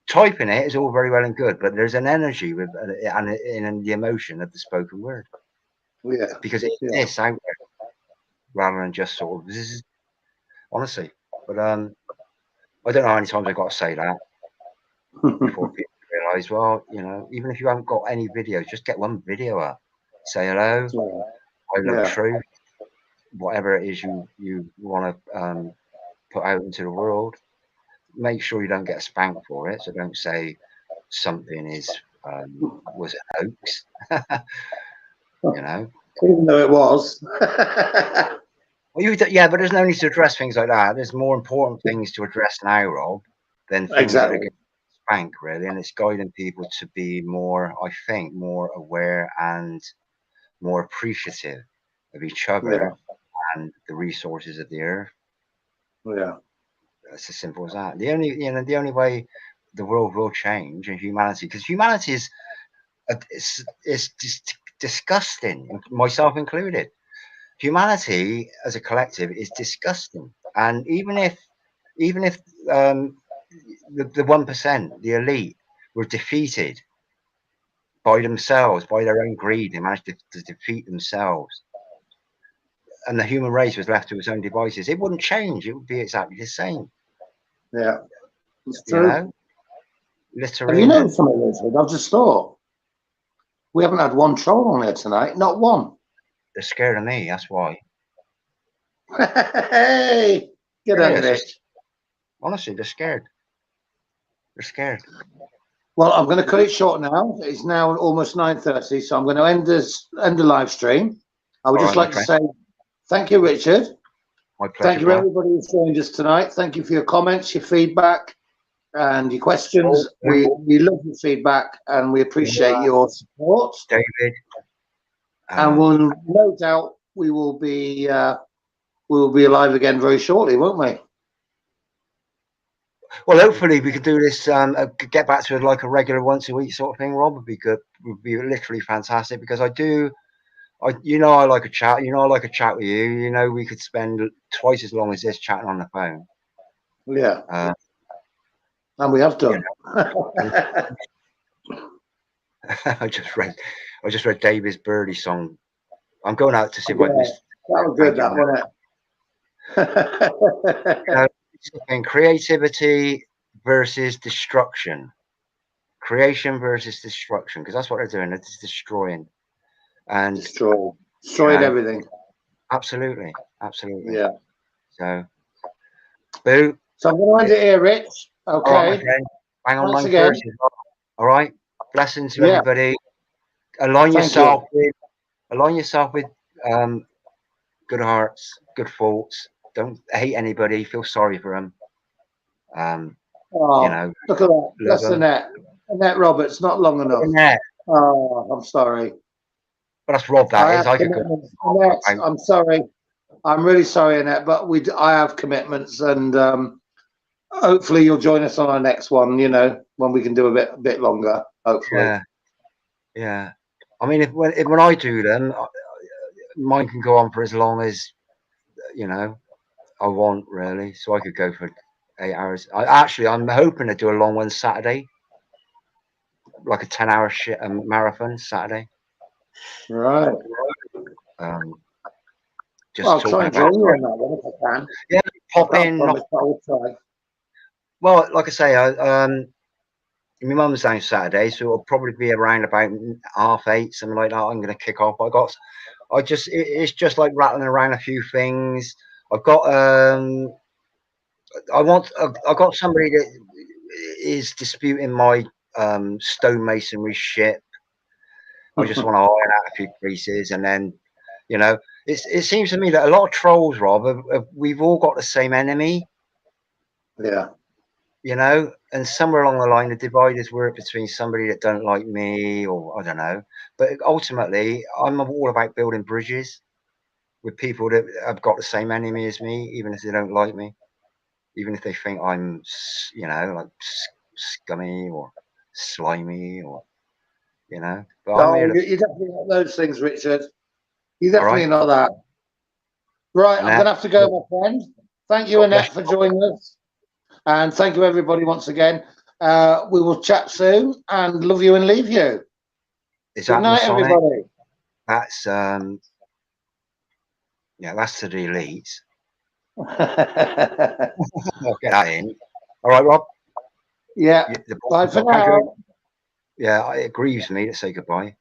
Typing it is all very well and good, but there's an energy with and in the emotion of the spoken word. Yeah. Because it's out there rather than just sort of this is honestly. But I don't know how many times I've got to say that before people realise, well, even if you haven't got any videos, just get one video up. Say hello. I love truth. Whatever it is you want to put out into the world. Make sure you don't get spanked for it. So don't say something was an hoax. Even though it was. Well, but there's no need to address things like that. There's more important things to address now, Rob, than things that are going to spank, really. And it's guiding people to be more, I think, more aware and more appreciative of each other and the resources of the earth. Yeah. It's as simple as that. The only way the world will change and humanity, because humanity is just disgusting, myself included. Humanity as a collective is disgusting, and even if the 1%, the elite, were defeated by themselves, by their own greed, they managed to defeat themselves, and the human race was left to its own devices, it wouldn't change. It would be exactly the same. Yeah, it's true. Literally. Have you noticed something, Richard? I've just thought we haven't had one troll on here tonight. Not one. They're scared of me. That's why. Hey, get on it. Honestly, they're scared. They're scared. Well, I'm going to cut it short now. It's now almost 9:30, so I'm going to end the live stream. I would just like to say thank you, Richard. My pleasure. Thank you, everybody who's joined us tonight. Thank you for your comments, your feedback, and your questions. We love your feedback, and we appreciate your support, David. And we'll no doubt we will be alive again very shortly, won't we? Well, hopefully we could do this, get back to like a regular once a week sort of thing, Rob. Would be good. Would be literally fantastic, because I like a chat. I like a chat with you. We could spend twice as long as this chatting on the phone. Yeah. And we have done. I just read David's Birdie song. I'm going out to see if I can. That was good, that, wasn't it? And creativity versus destruction, creation versus destruction, because that's what they're doing. They're just destroying and destroying everything. Absolutely. Yeah. So, boo. So I'm going to end it here, Rich. Okay. All right, my friend. Hang on, 9:30. All right. Blessings to everybody. Align yourself with good hearts, good thoughts. Don't hate anybody. Feel sorry for them. Look at that. Bless Annette Roberts. Not long enough. Annette. Oh, I'm sorry. But that's Rob. That is. Annette, I'm sorry. I'm really sorry, Annette. But I have commitments, and hopefully you'll join us on our next one. You know, when we can do a bit longer. Hopefully. Yeah. I mean, when I do them, mine can go on for as long as I want, really. So I could go for 8 hours. I'm hoping to do a long one Saturday, like a 10-hour marathon Saturday. Right. I'll try and join you on that one if I can. Yeah, pop in. I will try. Well, like I say, my mum's down Saturday, so it'll probably be around about 8:30, something like that. I'm going to kick off. It's just like rattling around a few things. I've got I've got somebody that is disputing my stonemasonry ship. I just want to iron out a few creases, and then it seems to me that a lot of trolls, Rob, we've all got the same enemy. Yeah. And somewhere along the line, the divide is work between somebody that don't like me, or I don't know. But ultimately, I'm all about building bridges with people that have got the same enemy as me, even if they don't like me, even if they think I'm, like scummy or slimy, or But no, you're definitely not those things, Richard. You're definitely not that. Right, Annette, I'm going to have to go, my friend. Thank you, Annette, for joining us. And thank you, everybody, once again. We will chat soon, and love you and leave you. Good night, everybody. That's that's to the elites. I'll get that in. All right, Rob. Yeah. Bye for now. Yeah, it grieves me to say goodbye.